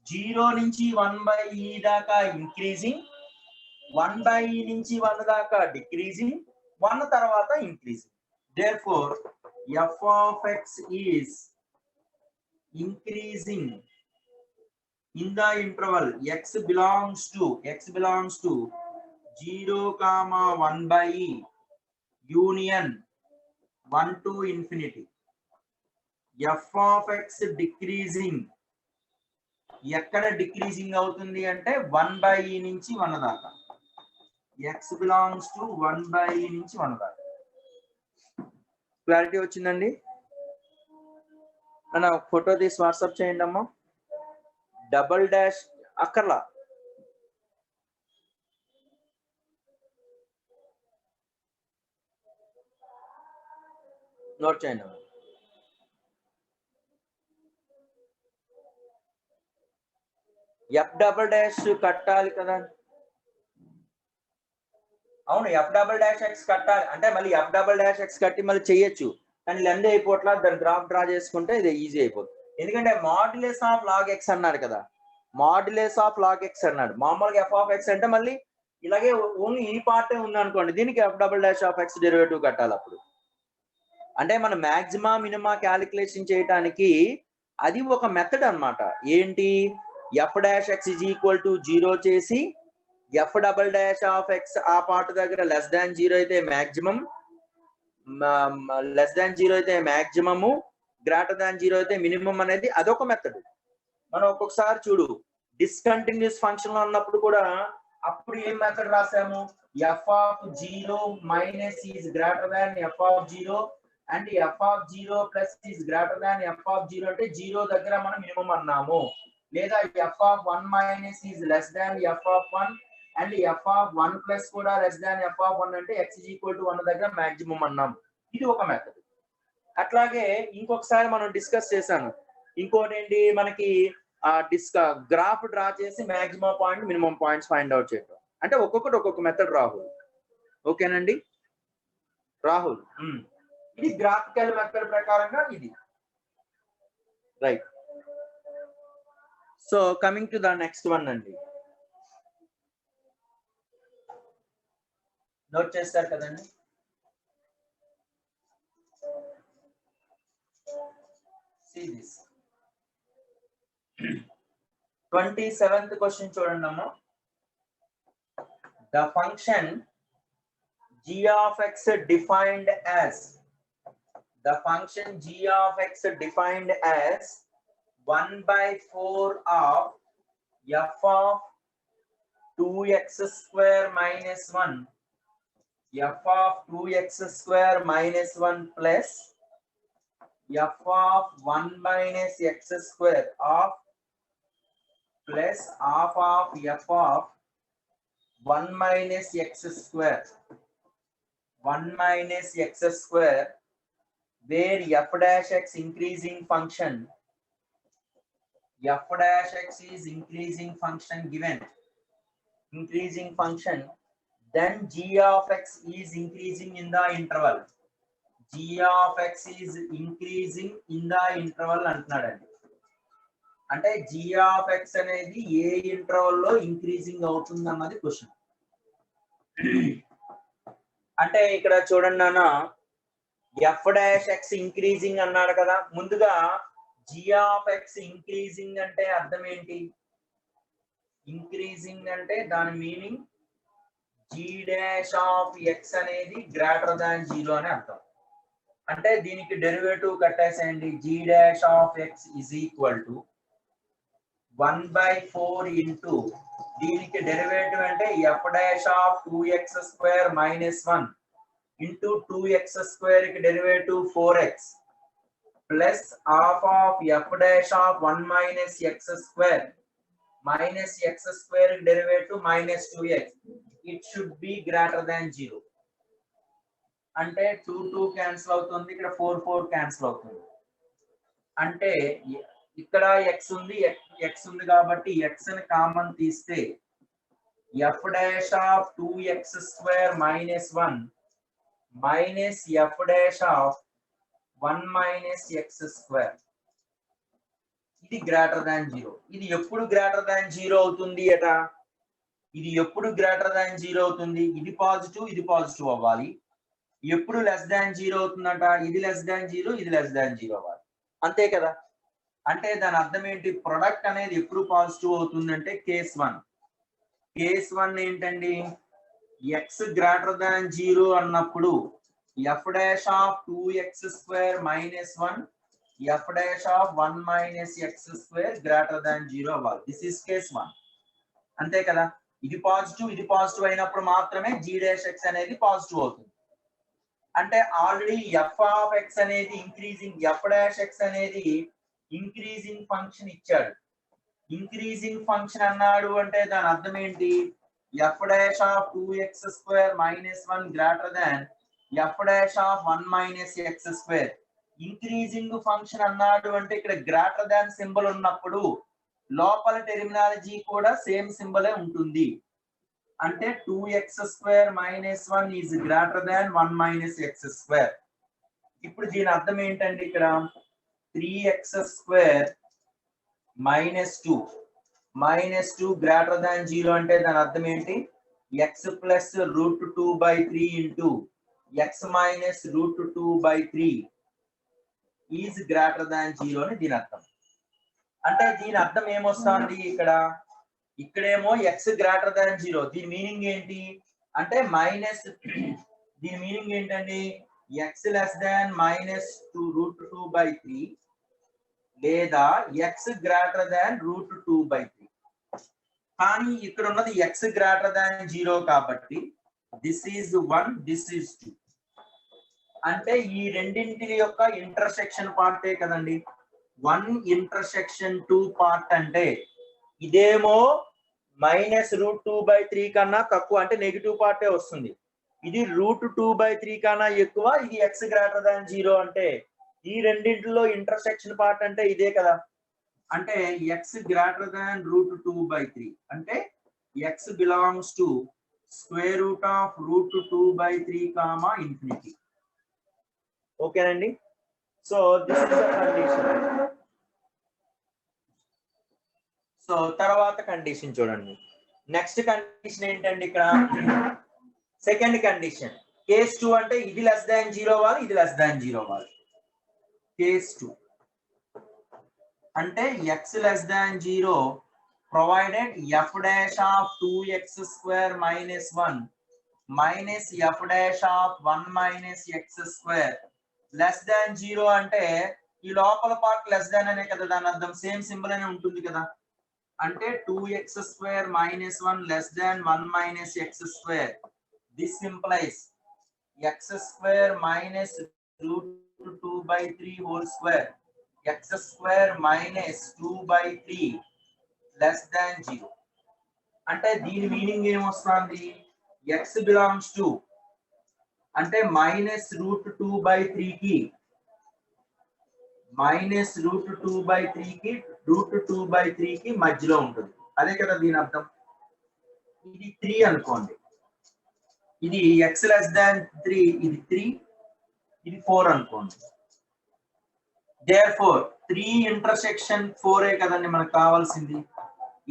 0 నుంచి 1/e దాకా ఇంక్రీజింగ్, 1/e నుంచి 1 దాకా డిక్రీజింగ్, 1 తర్వాత increasing. Therefore f of x is increasing in the interval x belongs to 0, 1/e union 1 to infinity. f of x decreasing ఎక్కడ డిక్రీజింగ్ అవుతుంది అంటే 1/e నుంచి 1 దాకా. x belongs to 1/e నుంచి 1 దాకా. క్లారిటీ వచ్చిందండి? అన్న ఫోటో తీసి వాట్సాప్ చేయండి అమ్మా. డబల్ డాష్ అక్కర్లా, నోట్ చేయండి అమ్మా. ఎఫ్ డబల్ డాష్ కట్టాలి కదా. అవును, ఎఫ్ డబల్ డాష్ ఎక్స్ కట్టాలి అంటే మళ్ళీ ఎఫ్ డబల్ డాష్ ఎక్స్ కట్టి మళ్ళీ చెయ్యొచ్చు, కానీ లెంత్ అయిపోట్లా, దాని గ్రాఫ్ డ్రా చేసుకుంటే ఇది ఈజీ అయిపోతుంది. ఎందుకంటే మాడ్యులస్ ఆఫ్ లాగ్ ఎక్స్ అన్నాడు కదా, మాడ్యులస్ ఆఫ్ లాగ్ ఎక్స్ అన్నాడు. మామూలుగా ఎఫ్ ఆఫ్ ఎక్స్ అంటే మళ్ళీ ఇలాగే ఓన్లీ ఈ పార్టే ఉంది అనుకోండి, దీనికి F double dash of X derivative కట్టాలి. అప్పుడు అంటే మన మాక్సిమా మినిమా క్యాలిక్యులేషన్ చేయడానికి అది ఒక మెథడ్ అన్నమాట. ఏంటి, F dash X is equal to 0 చేసి F double dash of X ఆ పార్ట్ దగ్గర లెస్ దాన్ 0 అయితే మాక్సిమం, లెస్ దాన్ 0 అయితే మాక్సిమము, గ్రేటర్ దాన్ 0 అయితే మినిమం అనేది అదొక మెథడ్. మనం ఒక్కొక్కసారి చూడు డిస్కంటిన్యూస్ ఫంక్షన్ లో ఉన్నప్పుడు కూడా అప్పుడు ఏం మెథడ్ రాసాము, F of 0 minus is greater than F of 0 and F of 0 plus is greater than F of 0 అంటే 0 దగ్గర మనం మినిమం అన్నాము. లేదా F of 1 minus is less than F of 1 and F of 1 plus కూడా లెస్ దాన్ ఎఫ్ ఆఫ్ 1 అంటే ఎక్స్ ఈజ్ ఈక్వల్ టు 1 దగ్గర మాక్సిమం అన్నాం. ఇది ఒక మెథడ్. అట్లాగే ఇంకొకసారి మనం డిస్కస్ చేశాను, ఇంకోటి ఏంటి, మనకి గ్రాఫ్ డ్రా చేసి maximum point minimum points find out చేయడం. అంటే ఒక్కొక్కటి ఒక్కొక్క మెథడ్ రాహుల్. ఓకేనండి రాహుల్, ఇది గ్రాఫికల్ మెథడ్ ప్రకారంగా ఇది right. So coming to the next one అండి, నోట్ చేస్తారు కదండి. See this 27th క్వశ్చన్ చూడండి అమ్మా. The function g of x defined as, the function g of x defined as 1/4 of f of 2x square minus 1 f of 2x square minus 1 plus f of 1 minus x square of plus half of f of 1 minus x square, 1 minus x square, where f dash x increasing function, f dash x is increasing function given, increasing function, then g of x is increasing in the interval, g of x is increasing in the interval అంటున్నాడండి. అంటే g of x అనేది ఏ ఇంటర్వల్ లో ఇంక్రీజింగ్ అవుతుంది అన్నది క్వశ్చన్. అంటే ఇక్కడ చూడండి నాన్న, ఎఫ్ డాష్ ఎక్స్ ఇంక్రీజింగ్ అన్నాడు కదా. ముందుగా g of x ఇంక్రీజింగ్ అంటే అర్థం ఏంటి, ఇంక్రీజింగ్ అంటే దాని meaning g dash of x అనేది గ్రేటర్ దాన్ 0 అని అర్థం. అంటే దీనికి డెరివేటివ్ కట్టేసేయండి, g dash of x is equal to 1/4 into దీనికి డెరివేటివ్ అంటే F dash of 2x square minus 1 into 2x square కి derivative 4x plus half of F dash of 1 minus x square minus x square కి derivative minus 2x. It should be greater than 0. అంటే 2 క్యాన్సిల్ అవుతుంది, ఇక్కడ 4 క్యాన్సిల్ అవుతుంది. అంటే ఇక్కడ x ఉంది కాబట్టి x ని కామన్ తీస్తే F dash of 2x square minus 1 minus F dash of 1 minus x square, ఇది గ్రేటర్ దాన్ 0. ఇది ఎప్పుడు గ్రేటర్ దాన్ 0 అవుతుంది అట, ఇది ఎప్పుడు గ్రేటర్ దాన్ 0 అవుతుంది, ఇది పాజిటివ్ అవ్వాలి. ఎప్పుడు లెస్ దాన్ 0 అవుతుందట, ఇది లెస్ దాన్ 0 ఇది లెస్ దాన్ 0 అవ్వాలి, అంతే కదా. అంటే దాని అర్థం ఏంటి, ప్రొడక్ట్ అనేది ఎప్పుడు పాజిటివ్ అవుతుందంటే కేస్ 1 ఏంటండి, ఎక్స్ గ్రేటర్ దాన్ 0 అన్నప్పుడు F dash of 2x square minus 1 F dash of 1 minus x square greater than 0 అవ్వాలి. దిస్ ఈస్ కేస్ 1, అంతే కదా. ఇది పాజిటివ్ అయినప్పుడు మాత్రమే g డాష్ x అనేది పాజిటివ్ అవుతుంది. అంటే ఆల్రెడీ ఎఫ్ ఆఫ్ x అనేది ఇంక్రీజింగ్, ఎఫ్ డాష్ x అనేది ఇంక్రీజింగ్ ఫంక్షన్ ఇచ్చాడు. ఇంక్రీజింగ్ ఫంక్షన్ అన్నాడు అంటే దాని అర్థం ఏంటి, F dash of 2x square minus 1 greater than F dash of 1 minus x square. Increasing function అన్నాడు అంటే ఇక్కడ గ్రేటర్ దాన్ సింబల్ ఉన్నప్పుడు లోపల టెర్మినాలజీ కూడా సేమ్ సింబలే ఉంటుంది. అంటే 2x² - 1 is greater than 1 - x². ఇప్పుడు దీని అర్థం ఏంటండి? ఇక్కడ 3x² - 2 -2 గ్రేటర్ దాన్ 0 అంటే దాని అర్థం ఏంటి? x + √2/3 into x - √2/3 is greater than 0 అని దీని అర్థం. అంటే దీని అర్థం ఏమొస్తుంది ఇక్కడ? ఇక్కడేమో x గ్రేటర్ దాన్ 0. దీని మీనింగ్ ఏంటి అంటే దీని మీనింగ్ ఏంటండి? x లెస్ దాన్ -2√2/3 లేదా x గ్రేటర్ దాన్ √2/3. కానీ ఇక్కడ ఉన్నది x గ్రేటర్ దాన్ 0 కాబట్టి దిస్ ఈజ్ 1, దిస్ ఈజ్ 2. అంటే ఈ రెండింటి యొక్క ఇంటర్సెక్షన్ పార్టే కదండి 1 ఇంటర్సెక్షన్ 2 పార్ట్. అంటే ఇదేమో -√2/3 కన్నా తక్కువ, అంటే నెగిటివ్ పార్టే వస్తుంది. ఇది √2/3 కన్నా ఎక్కువ, ఇది x గ్రేటర్ దాన్ 0. అంటే ఈ రెండింటిలో ఇంటర్సెక్షన్ పార్ట్ అంటే ఇదే కదా. అంటే x గ్రేటర్ దాన్ √2/3 అంటే x బిలాంగ్స్ టు √2/3, ఇన్ఫినిటీ. ఓకేనండి. So this is the condition. So తర్వాత కండిషన్ చూడండి. నెక్స్ట్ కండిషన్ ఏంటండి? ఇక్కడ సెకండ్ కండిషన్ కేస్ 2 అంటే ఇది లెస్ దాన్ 0 అవ్వాలి, ఇది లెస్ దాన్ 0 అవ్వాలి. కేస్ 2 అంటే x less than 0 provided f dash of 2x² - 1 minus f dash of 1 - x² less than 0 అంటే ఈ లోపల పార్ట్ లెస్ దాన్ అనే కదా దాని అర్థం. సేమ్ సింబల్ అనే ఉంటుంది కదా. అంటే 2x² - 1 less than 1 - x². This implies x² minus √2/3 whole square, x² minus 2/3 less than 0. అంటే దీని మీనింగ్ ఏమొస్తుంది? x belongs to అంటే -√2/3 కి √2/3 కి మధ్యలో ఉంటుంది. అదే కదా దీని అర్థం. ఇది 3 అనుకోండి, ఇది x less than 3, ఇది 3, ఇది 4 అనుకోండి. therefore 3 ఇంటర్సెక్షన్ 4 కదండి మనకు కావాల్సింది.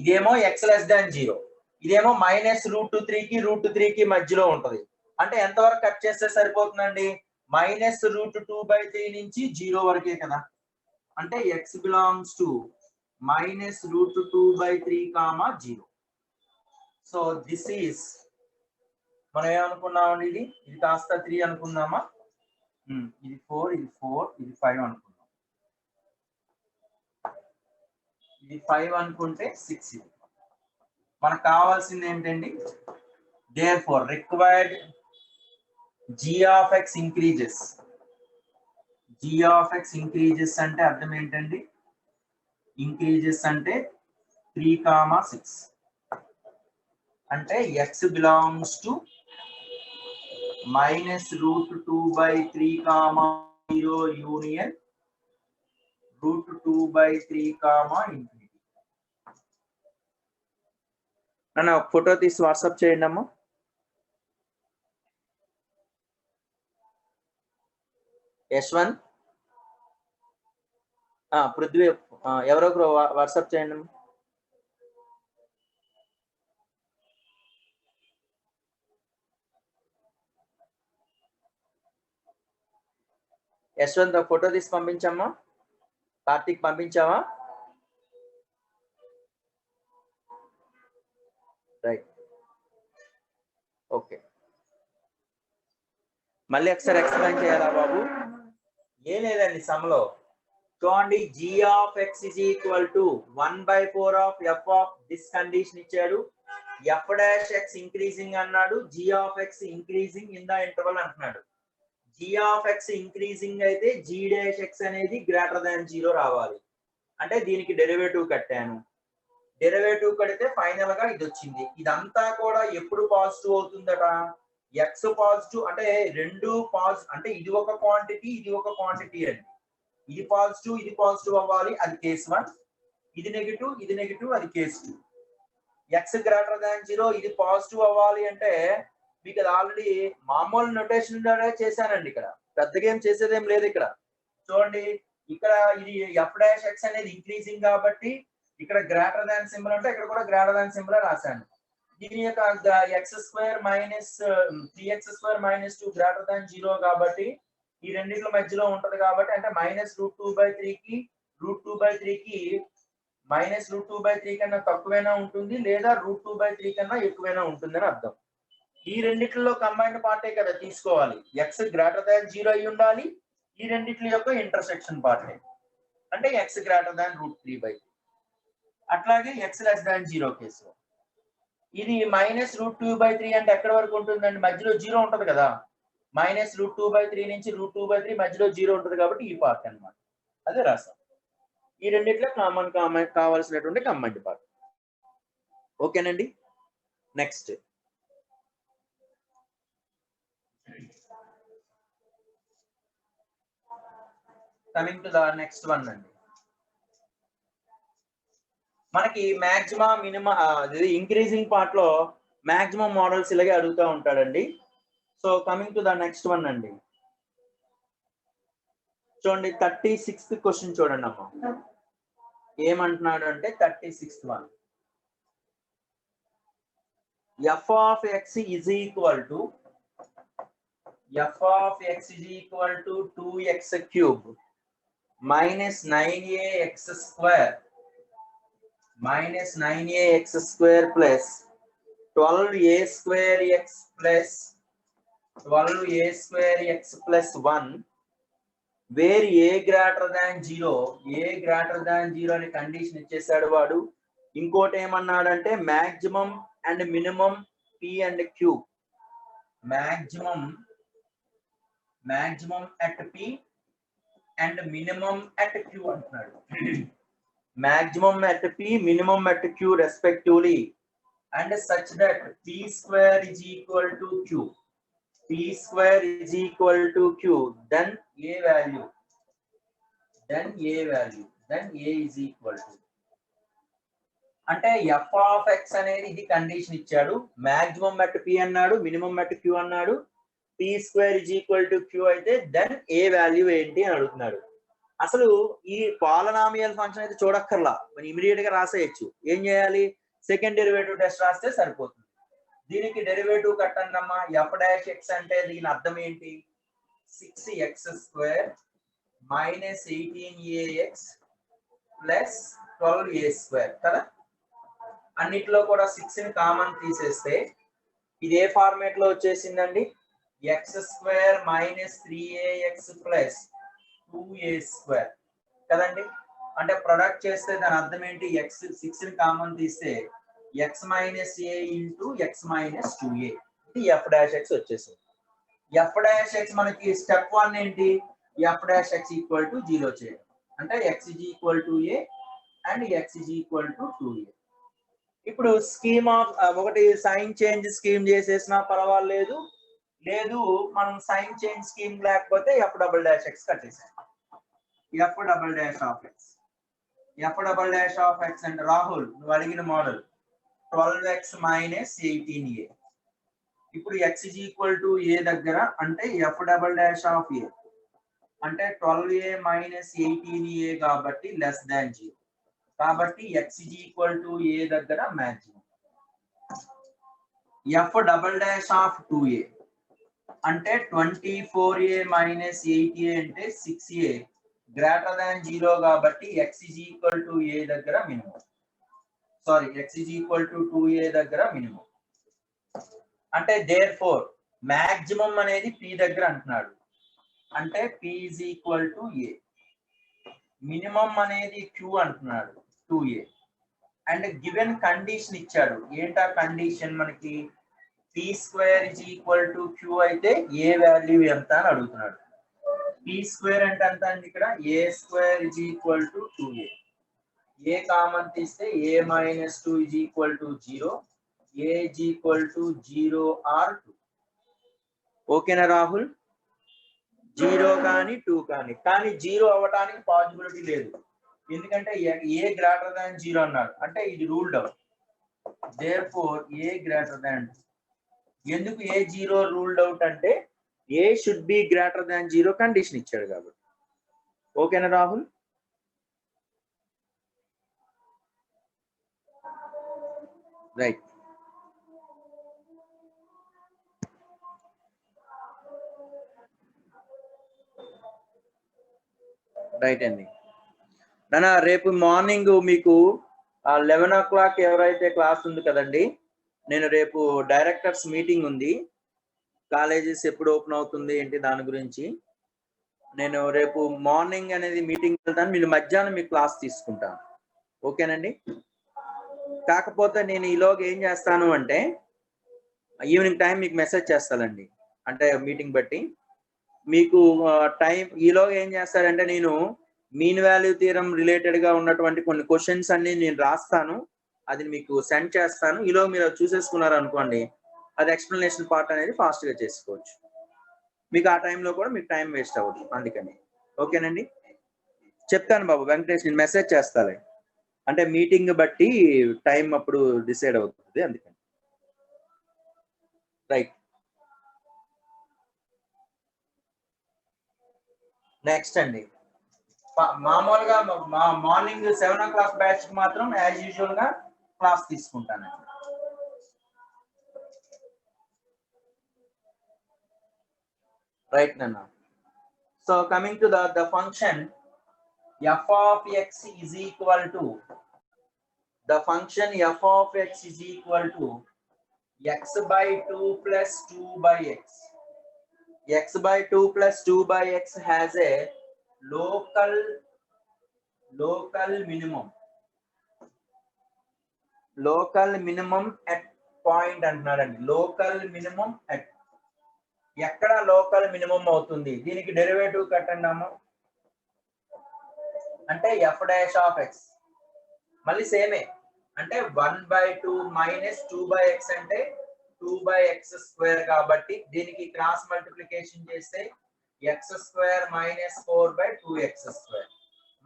ఇదేమో x less than 0, ఇదేమో -√3 కి √3 కి మధ్యలో ఉంటది. అంటే ఎంతవరకు కట్ చేస్తే సరిపోతుందండి? -√2/3 నుంచి 0 వరకే కదా. అంటే x belongs to -√2/3, 0. So this is మనం ఏమనుకున్నామండి? ఇది కాస్త 3 అనుకుందామా? ఇది 4, ఇది 4, ఇది 5 అనుకుందాం. ఇది 5 అనుకుంటే 6. ఇది మనకు కావాల్సింది ఏంటండి? therefore required g of x increases. g of x increases అంటే అర్థం ఏంటండి? ఇంక్రీజెస్ అంటే 3, 6. అంటే x belongs to -√2/3, 0 union √2/3, infinity. నన్ను ఒక ఫోటో తీసి వాట్సాప్ చేయండి అమ్మా. యశ్వంత్, పృథ్వీ, ఎవరొకరు వాట్సాప్ చేయండి అమ్మా. యశ్వంత్ ఒక ఫోటో తీసి పంపించమ్మా. కార్తీక్ పంపించావా? Right, okay. మళ్ళీ ఒకసారి ఎక్స్ప్లెయిన్ చేయాలా బాబు? ఏం లేదండి సమ్లో చూడండి. g of x is equal to 1/4 of f of this condition ఇచ్చాడు. f dash x ఇంక్రీజింగ్ అన్నాడు, g of x increasing in the interval అంటున్నాడు. g of x ఇంక్రీజింగ్ అయితే g dash x అనేది గ్రేటర్ దాన్ 0 రావాలి. అంటే దీనికి డెరివేటివ్ కట్టాను. డెరివేటివ్ కడితే ఫైనల్ గా ఇది వచ్చింది. ఇదంతా కూడా ఎప్పుడు పాజిటివ్ అవుతుందట? x పాజిటివ్ అంటే రెండు పాజిటివ్, అంటే ఇది ఒక క్వాంటిటీ, ఇది ఒక క్వాంటిటీ అండి. ఇది పాజిటివ్, ఇది పాజిటివ్ అవ్వాలి, అది కేస్ 1. ఇది నెగిటివ్, అది కేస్ 2. ఎక్స్ గ్రేటర్ దాన్ 0 ఇది పాజిటివ్ అవ్వాలి అంటే మీకు అది ఆల్రెడీ మామూలు నొటేషన్ చేశానండి. ఇక్కడ పెద్దగా ఏం చేసేదేం లేదు. ఇక్కడ చూడండి, ఇక్కడ ఇది ఎఫ్ డాష్ ఎక్స్ అనేది ఇంక్రీజింగ్ కాబట్టి ఇక్కడ గ్రేటర్ దాన్ సింబల్ అంటే ఇక్కడ కూడా గ్రేటర్ దాన్ సింబల్ రాశాను. దీని యొక్క X square minus 3x² minus 2 greater than 0 కాబట్టి ఈ రెండింటి మధ్యలో ఉంటది కాబట్టి అంటే -√2/3 కి √2/3 కి -√2/3 కన్నా తక్కువైనా ఉంటుంది లేదా √2/3 కన్నా ఎక్కువైనా ఉంటుందని అర్థం. ఈ రెండిట్లో కంబైన్డ్ పార్టే కదా తీసుకోవాలి. ఎక్స్ గ్రేటర్ దాన్ 0 అయి ఉండాలి. ఈ రెండిట్ల యొక్క ఇంటర్సెక్షన్ పార్టే అంటే ఎక్స్ గ్రేటర్ దాన్ √3/3. అట్లాగే ఎక్స్ లెస్ దాన్ 0 కేసులో ఇది -√2/3 అంటే ఎక్కడి వరకు ఉంటుందండి? మధ్యలో 0 ఉంటది కదా. -√2/3 నుంచి √2/3 మధ్యలో 0 ఉంటది కాబట్టి ఈ పార్ట్ అన్నమాట. అదే రాసాం. ఈ రెండిట్లో కామన్ కావాల్సినటువంటి కంబైన్డ్ పార్ట్. ఓకేనండి. Next coming to the next one అండి. మనకి మాక్సిమం మినిమం ఇంక్రీజింగ్ పార్ట్ లో మాక్సిమం మోడల్స్ ఇలాగే అడుగుతూ ఉంటాడండి. So coming to the next one అండి. చూడండి 36th క్వశ్చన్ చూడండి అమ్మా. ఏమంటున్నాడు అంటే 36th one, f of X is equal to 2x³ minus 9ax² plus 12a² x plus 1 where a greater than 0 అని కండిషన్ ఇచ్చేసాడు వాడు. ఇంకోటి ఏమన్నాడంటే maximum and minimum p and q, maximum at p and minimum at q అంటున్నాడు. maximum at p, minimum at q respectively, and such that p² is equal to q. Then a value, then a is equal to అంటే f of x అనేది ఇది కండిషన్ ఇచ్చాడు. మాక్సిమం at p అన్నాడు, మినిమం at q అన్నాడు. p² is equal to q అయితే దెన్ ఏ వాల్యూ ఏంటి అని అడుగుతున్నాడు. అసలు ఈ పాలినామియల్ ఫంక్షన్ అయితే చూడక్కర్లా, మనం ఇమీడియట్ గా రాసేయచ్చు. ఏం చేయాలి? సెకండ్ డెరివేటివ్ టెస్ట్ రాస్తే సరిపోతుంది. దీనికి డెరివేటివ్ కట్టండి అమ్మా. ఎఫ్ డాష్ ఎక్స్ అంటే దీని అర్థం ఏంటి? 6x² minus 18ax plus 12a² కదా. అన్నిట్లో కూడా 6 ని కామన్ తీసేస్తే ఇది ఏ ఫార్మేట్ లో వచ్చేసిందండి? x² minus 3ax plus 2a² కదండి. అంటే ప్రొడక్ట్ చేస్తే దాని అర్థం ఏంటి? 6 ని కామన్ తీస్తే x minus a into x minus 2a, ఇది ఎఫ్ డాష్ ఎక్స్ వచ్చేసింది. ఎఫ్ డాష్ ఎక్స్ మనకి స్టెప్ 1 ఏంటి? F dash X equal to 0 చేయడం. అంటే x is equal to a and x is equal to 2a. ఇప్పుడు స్కీమ్ ఆఫ్ ఒకటి సైన్ చేంజ్ స్కీమ్ చేసేసినా పర్వాలేదు, లేదు మనం సైన్ చేంజ్ స్కీమ్ లేకపోతే ఎఫ్ డబుల్ డాష్ ఎక్స్ కట్టేసాం. F double dash of X అంటే రాహుల్ నువ్వు అడిగిన మోడల్ 12x మైనస్ 18a. ఇప్పుడు x is equal to a దగ్గర అంటే F double dash of a అంటే 12a మైనస్ 18a కాబట్టి లెస్ దాన్ 0 కాబట్టి x is equal to a దగ్గర maximum. F double dash of 2a అంటే 24a మైనస్ 8a అంటే 6a గ్రేటర్ దాన్ 0 కాబట్టి x is equal to a దగ్గర minimum. Sorry, x is equal to 2a దగ్గర మినిమం. అంటే దేర్ ఫోర్ మాక్సిమం అనేది p దగ్గర అంటున్నాడు. అంటే p is equal to a. Minimum అనేది q అంటున్నాడు 2a. అండ్ గివెన్ కండిషన్ ఇచ్చాడు. ఏంటా కండిషన్? మనకి p² is equal to q అయితే ఏ వాల్యూ ఎంత అని అడుగుతున్నాడు. p² అంటే ఎంత అండి? ఇక్కడ a² is equal to 2a. a common తీస్తే a minus 2 is equal to 0, a is equal to 0 or 2. ఓకేనా రాహుల్? 0 కానీ 2 కానీ 0 అవ్వటానికి పాసిబిలిటీ లేదు. ఎందుకంటే ఏ గ్రేటర్ దాన్ 0 అన్నాడు అంటే ఇది ruled out. Therefore A greater than, ఎందుకు ఏ 0 రూల్డ్ అవుట్ అంటే A should be greater than 0 condition ఇచ్చాడు కాబట్టి. ఓకేనా రాహుల్? రైట్. రైట్ అండి. నాన్న రేపు మార్నింగ్ మీకు 11 o'clock ఎవరైతే క్లాస్ ఉంది కదండి, నేను రేపు డైరెక్టర్స్ మీటింగ్ ఉంది, కాలేజెస్ ఎప్పుడు ఓపెన్ అవుతుంది ఏంటి దాని గురించి. నేను రేపు మార్నింగ్ అనేది మీటింగ్ వెళ్తాను, మీరు మధ్యాహ్నం మీ క్లాస్ తీసుకుంటాను. ఓకేనండి? కాకపోతే నేను ఈలోగా ఏం చేస్తాను అంటే ఈవినింగ్ టైం మీకు మెసేజ్ చేస్తానండి, అంటే మీటింగ్ బట్టి మీకు టైం. ఈలోగా ఏం చేస్తారంటే నేను మీన్ వాల్యూ థియరం రిలేటెడ్ గా ఉన్నటువంటి కొన్ని క్వశ్చన్స్ అన్ని నేను రాస్తాను, అది మీకు సెండ్ చేస్తాను. ఈలో మీరు చూసేసుకున్నారు అనుకోండి, అది ఎక్స్ప్లెనేషన్ పార్ట్ అనేది ఫాస్ట్ గా చేసుకోవచ్చు. మీకు ఆ టైంలో కూడా మీకు టైం వేస్ట్ అవ్వదు, అందుకని. ఓకేనండి? చెప్తాను బాబు వెంకటేష్, నేను మెసేజ్ చేస్తాలే, అంటే మీటింగ్ బట్టి టైం అప్పుడు డిసైడ్ అవుతుంది, అందుకని. రైట్. నెక్స్ట్ అండి, మామూలుగా మా మార్నింగ్ 7 o'clock బ్యాచ్ మాత్రం యాజ్ యూజువల్ గా క్లాస్ తీసుకుంటానండి. రైట్ నాన్న. So coming to the function f of x is equal to, the function f of x is equal to x by 2 plus 2 by x. X by 2 plus 2 by x has a local minimum at point అంటున్నారండి. లోకల్ మినిమం at, ఎక్కడ లోకల్ మినిమం అవుతుంది, దీనికి డెరివేటివ్ కట్టండి అమ్మ. అంటే f dash of x మళ్ళీ సేమే, అంటే 1/2 మైనస్ 2/x అంటే 2/x స్క్వేర్ కాబట్టి దీనికి క్రాస్ మల్టిప్లికేషన్ చేస్తే x square minus 4/2x square.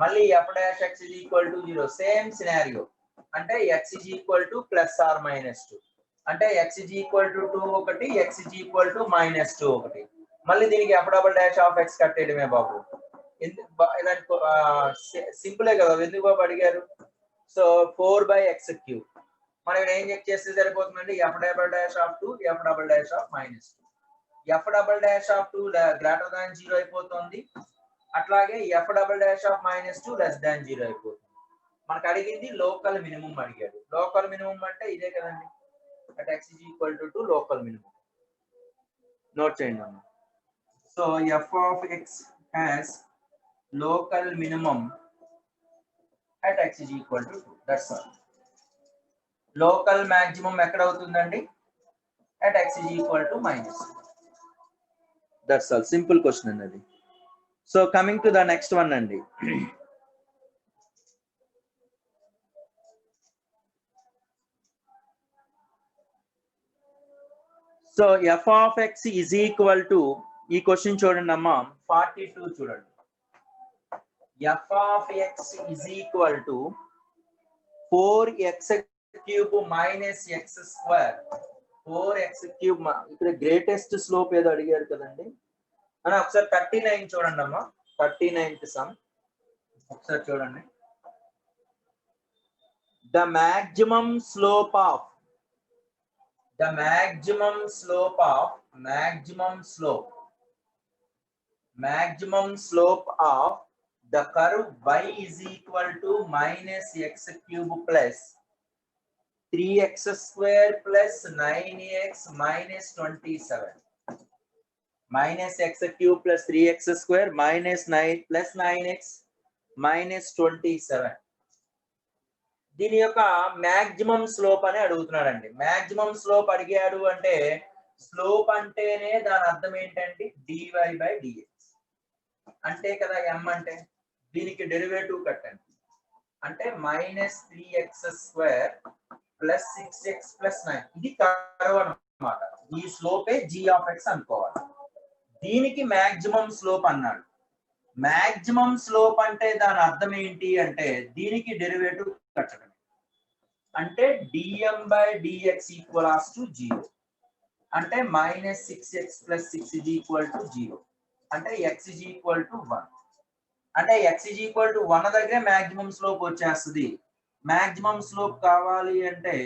మళ్ళీ f dash x is equal to 0, same scenario, అంటే x is equal to plus or minus 2, అంటే x is equal to 2 ఒకటి, x is equal to minus 2 ఒకటి. మళ్ళీ దీనికి f double dash of x కట్టేయడమే బాబు. ఇలాంటి సింపులే కదా, ఎందుకు బాబు అడిగారు? సో 4/x³ మనం ఇక్కడ ఏం చెక్ చేస్తే సరిపోతుందండి, f double dash of 2, f double dash of minus 2. f double dash of 2 greater than 0 అయిపోతుంది, అట్లాగే f double dash of minus 2 less than 0 అయిపోతుంది. మనకు అడిగింది లోకల్ మినిమం అడిగాడు. లోకల్ మినిమం అంటే ఇదే కదండి, at x is equal to 2 local minimum. Note చేయండి అన్న. So f of x has local minimum at x is equal to 2. That's all. Local maximum ఎక్కడ అవుతుందండి? at x is equal to minus 2. That's all. Simple question అన్నది. So coming to the next one అండి. So f of x is equal to, ఈ క్వశ్చన్ చూడండి అమ్మా, 42 చూడండి. f of x is equal to 4x³ minus x square. 4x³ ఇక్కడ గ్రేటెస్ట్ స్లోప్ ఏదో అడిగారు కదండి అని. ఒకసారి 39 చూడండి అమ్మా, 39th సమ్ ఒకసారి చూడండి. The maximum slope of the curve y is equal to minus x³ plus 3x square plus 9x minus 27. Minus x³ plus 3x square minus 9 plus 9x minus 27. దీని యొక్క మాక్సిమం స్లోప్ అని అడుగుతున్నాడండి. మాక్సిమం స్లోప్ అడిగాడు అంటే స్లోప్ అంటేనే దాని అర్థం ఏంటంటే dy/dx అంటే కదా m అంటే. దీనికి డెరివేటివ్ కట్టండి, అంటే minus 3x square plus 6x plus 9. ఇది కర్వ్ అన్నమాట, ఈ స్లోపే g of x అనుకోవాలి. దీనికి మాక్సిమం స్లోప్ అన్నాడు. మాక్సిమం స్లోప్ అంటే దాని అర్థం ఏంటి అంటే దీనికి డెరివేటివ్ కట్టడం, అంటే dm by dx equals to 0, అంటే -6x + 6 is equal to 0, అంటే x is equal to 1, అంటే x is equal to 1 దగ్గరే మాక్సిమం స్లోప్ వచ్చేస్తుంది. మాక్సిమం స్లోప్ కావాలి అంటే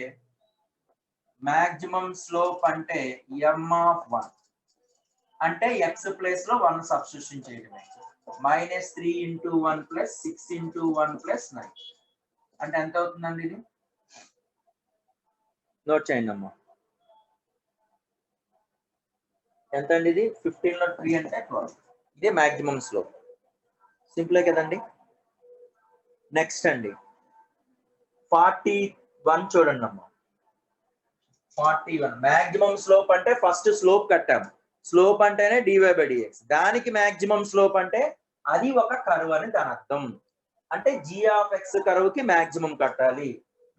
మాక్సిమం స్లోప్ అంటే m of 1, అంటే x ప్లేస్ లో 1 సబ్స్టిట్యూషన్ చేయడమే. -3 × 1 + 6 × 1 + 9, అంటే ఎంత అవుతుందండి ఇది? నోట్ చేయండి అమ్మా. ఎంత అండి ఇది? 15 లో 3 అంటే 12. ఇదే మాక్సిమం స్లోప్. సింపులే కదండి. నెక్స్ట్ అండి 41 చూడండి అమ్మా. 41 మాక్సిమం స్లోప్ అంటే ఫస్ట్ స్లోప్ కట్టాము. స్లోప్ అంటేనే dy/dx. దానికి మాక్సిమం స్లోప్ అంటే అది ఒక కర్వ్ అని దాని అర్థం. అంటే g(x) కర్వ్ కి మాక్సిమం కట్టాలి.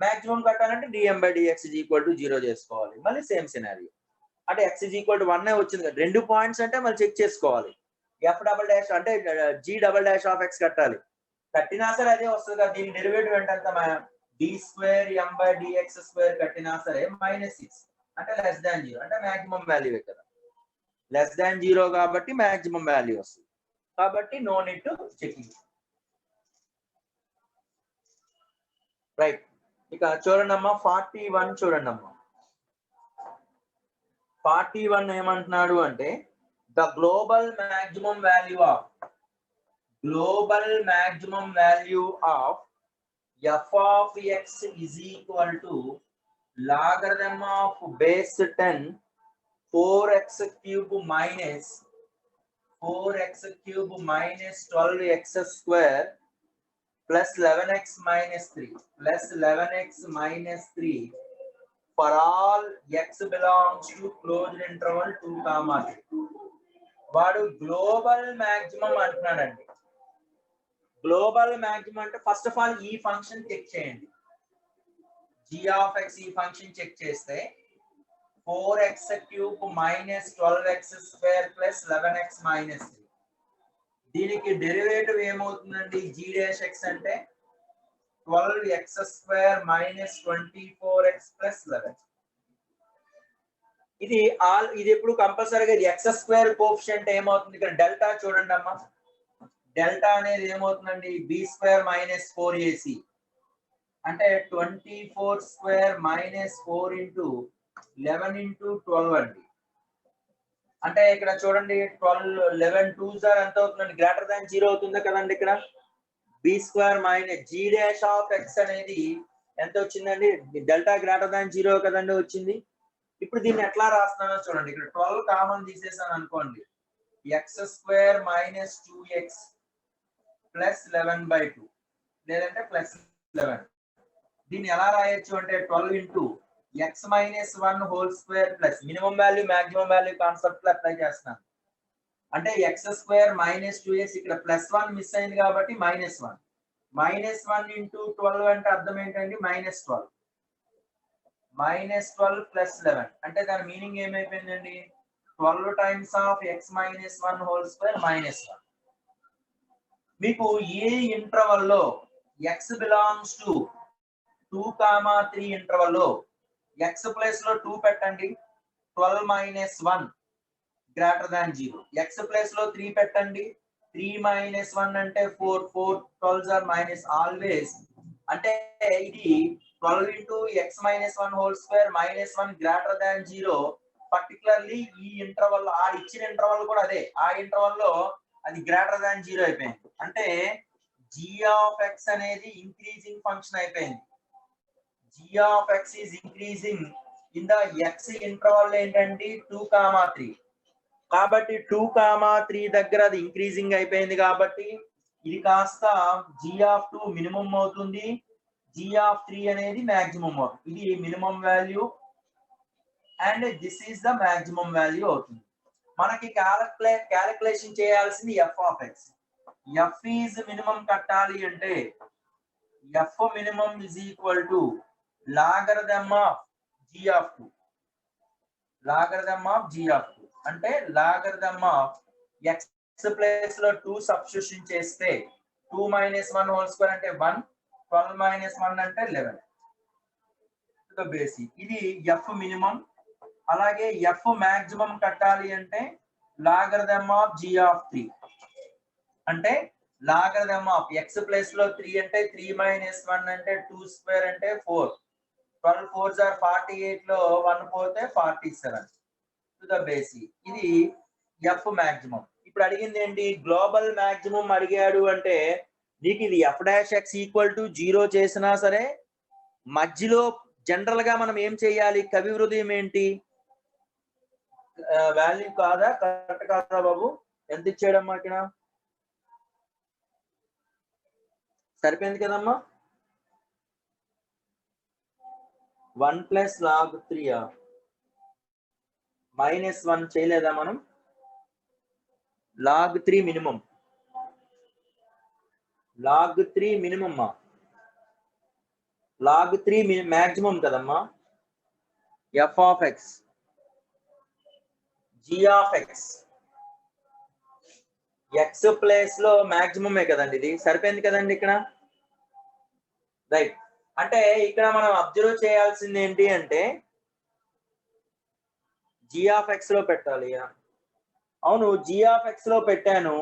మాక్సిమం కట్టాలంటే dm/dx = 0 చేసుకోవాలి. మళ్ళీ సేమ్ సినారియో. అంటే x = 1 వచ్చింది కదా. 2 పాయింట్స్ అంటే మళ్ళీ చెక్ చేసుకోవాలి. f" అంటే g"(x) కట్టాలి. కట్టినా సరే అదే వస్తుంది కదా. దీని డెరివేటివ్ ఏంటంటే d²m/dx² కట్టినా సరే -6, అంటే <0, అంటే మాక్సిమం వాల్యూ కదా. <0 కాబట్టి మాక్సిమం వాల్యూ వస్తుంది. కాబట్టి no need to checking. Right. ఇక చూడండి అమ్మా 41 చూడండి అమ్మా. 41 ఏమంటున్నాడు అంటే the global maximum value of f of x is equal to logarithm of base 10 4x³ minus 12x² plus 11x minus 3 for all x belongs to closed interval 2, 3. వాడు గ్లోబల్ మాక్సిమం అంటున్నాడండి. గ్లోబల్ మాక్సిమం అంటే ఫస్ట్ ఆఫ్ ఆల్ ఈ ఫంక్షన్ చెక్ చేయండి. g(x) ఈ ఫంక్షన్ చెక్ చేస్తే 4x³ minus 12x² plus 11x minus 3. దీనికి డెరివేటివ్ ఏమవుతుందండి? g(x) అంటే 12x² minus 24x plus 11. ఇది ఎప్పుడు కంపల్సరీగా x² కోఎఫిషియంట్ ఏమవుతుంది? ఇక్కడ డెల్టా చూడండి అమ్మా. డెల్టా అనేది ఏమవుతుందండి? b² minus 4ac, అంటే 24² minus 4 × 11 × 12 అండి. అంటే ఇక్కడ చూడండి 12 11 2s ఎంత అవుతుందండి? >0 అవుతుందా కదండి. ఇక్కడ b² minus g(x) అనేది ఎంత వచ్చిందండి? డెల్టా >0 కదండి వచ్చింది. ఇప్పుడు దీన్ని ఎట్లా రాస్తున్నానో చూడండి. ఇక్కడ 12 కామన్ తీసేసాను అనుకోండి. x² minus 2x plus 11/2 లేదంటే plus 11. దీన్ని ఎలా రాయొచ్చు అంటే 12 × x minus 1 whole square plus minimum value maximum value concept లో అప్లై చేస్తున్నాను. అంటే x² minus 2x ఇక్కడ +1 మిస్ అయింది కాబట్టి -1. -1 × 12 అంటే అర్థం ఏంటండి? -12. -12 plus 11 అంటే దాని meaning ఏమైపోయిందండి? 12 times of x minus 1 whole square -1. మీకు ఏ ఇంటర్వల్ లో x belongs to 2, 3 ఇంటర్వల్ లో x ప్లేస్ లో 2 పెట్టండి. 12 minus 1 > 0. x ప్లేస్ లో 3 పెట్టండి. 3 minus 1 అంటే 4 12s are minus always. అంటే ఇది 12 × x minus 1 whole square -1 > 0. Particularly ఈ ఇంటర్వల్ లో ఆ ఇచ్చిన ఇంటర్వల్ కూడా అదే. ఆ ఇంటర్వల్ లో అది > 0 అయిపోయింది. అంటే g(x) అనేది ఇంక్రీజింగ్ ఫంక్షన్ అయిపోయింది. g(x) is increasing in the x interval ఏంటంటే 2, 3. కాబట్టి 2, 3 దగ్గర అది ఇంక్రీజింగ్ అయిపోయింది కాబట్టి ఇది కాస్త g(2) మినిమం అవుతుంది. g(3) అనేది మాక్సిమం అవుతుంది. ఇది minimum value and this is the maximum value అవుతుంది. మనకి క్యాలిక్యులేషన్ చేయాల్సింది f of x. f is minimum కట్టాలి అంటే f minimum is equal to logarithm of g(2). logarithm of g(2) అంటే logarithm of x ప్లేస్ లో 2 సబ్స్టిట్యూషన్ చేస్తే 2 - 1 హోల్ స్క్వేర్ అంటే 1, 12 - 1 అంటే 11 బేసిక్. ఇది ఎఫ్ మినిమం. అలాగే ఎఫ్ మాక్సిమం కట్టాలి అంటే లాగరిథమ్ ఆఫ్ g ఆఫ్ 3 అంటే లాగరిథమ్ ఆఫ్ x ప్లేస్ లో 3 అంటే 3 - 1 అంటే 2 స్క్వేర్ అంటే 4, 12 4s are 48 లో 1 పోతే 47 టు ద బేసిక్. ఇది ఎఫ్ మాక్సిమం. ఇప్పుడు అడిగింది ఏంటి? గ్లోబల్ మాక్సిమం అడిగాడు అంటే నీకు ఇది f'(x)=0 చేసినా సరే మధ్యలో జనరల్ గా మనం ఏం చేయాలి? కవి హృదయం ఏంటి? వాల్యూ కాదా? కరెక్ట్ కాదా బాబు? ఎంత ఇచ్చాడమ్మా ఇక్కడ? సరిపోయింది కదమ్మా? 1 + log 3 -1 చేయలేదా మనం? log 3 minimum. log 3 మినిమం మా. log 3 మాక్సిమం కదమ్మా. f of x g of x x place లో మాక్సిమమే కదండి ఇది. సరిపోయింది కదండి ఇక్కడ? రైట్. అంటే ఇక్కడ మనం అబ్జర్వ్ చేయాల్సింది ఏంటి అంటే g ఆఫ్ x లో పెట్టాలి. అవును, g ఆఫ్ x లో పెట్టాను.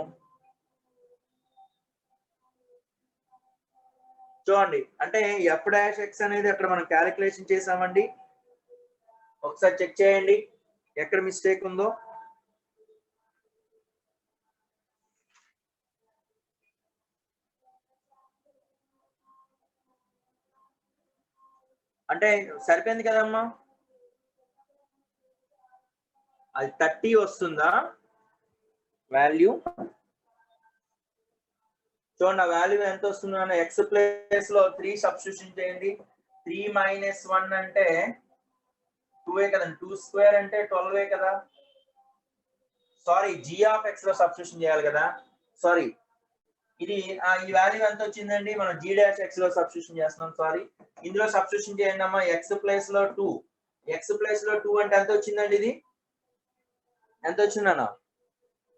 చూడండి, అంటే f'(x) అనేది అక్కడ మనం క్యాలిక్యులేషన్ చేసామండి. ఒకసారి చెక్ చేయండి ఎక్కడ మిస్టేక్ ఉందో. అంటే సరిపోయింది కదమ్మా? అది 30 వస్తుందా వాల్యూ? చూడండి ఆ వాల్యూ ఎంత వస్తుందో. ఎక్స్ ప్లేస్ లో 3 సబ్స్టిట్యూషన్ చేయండి. 3 - 1 అంటే 2 కదండి. 2 స్క్వేర్ అంటే 12 కదా. సారీ, g ఆఫ్ x లో సబ్స్టిట్యూషన్ చేయాలి కదా. సారీ, ఇది ఈ వాల్యూ ఎంత వచ్చిందండి? మనం g'(x) లో సబ్స్టిట్యూషన్ చేస్తున్నాం. సారీ, ఇందులో సబ్స్టిట్యూషన్ చేయండి అమ్మా. x ప్లేస్ లో 2, x ప్లేస్ లో 2 అంటే ఎంత వచ్చిందండి? ఇది ఎంత వచ్చిందన్న?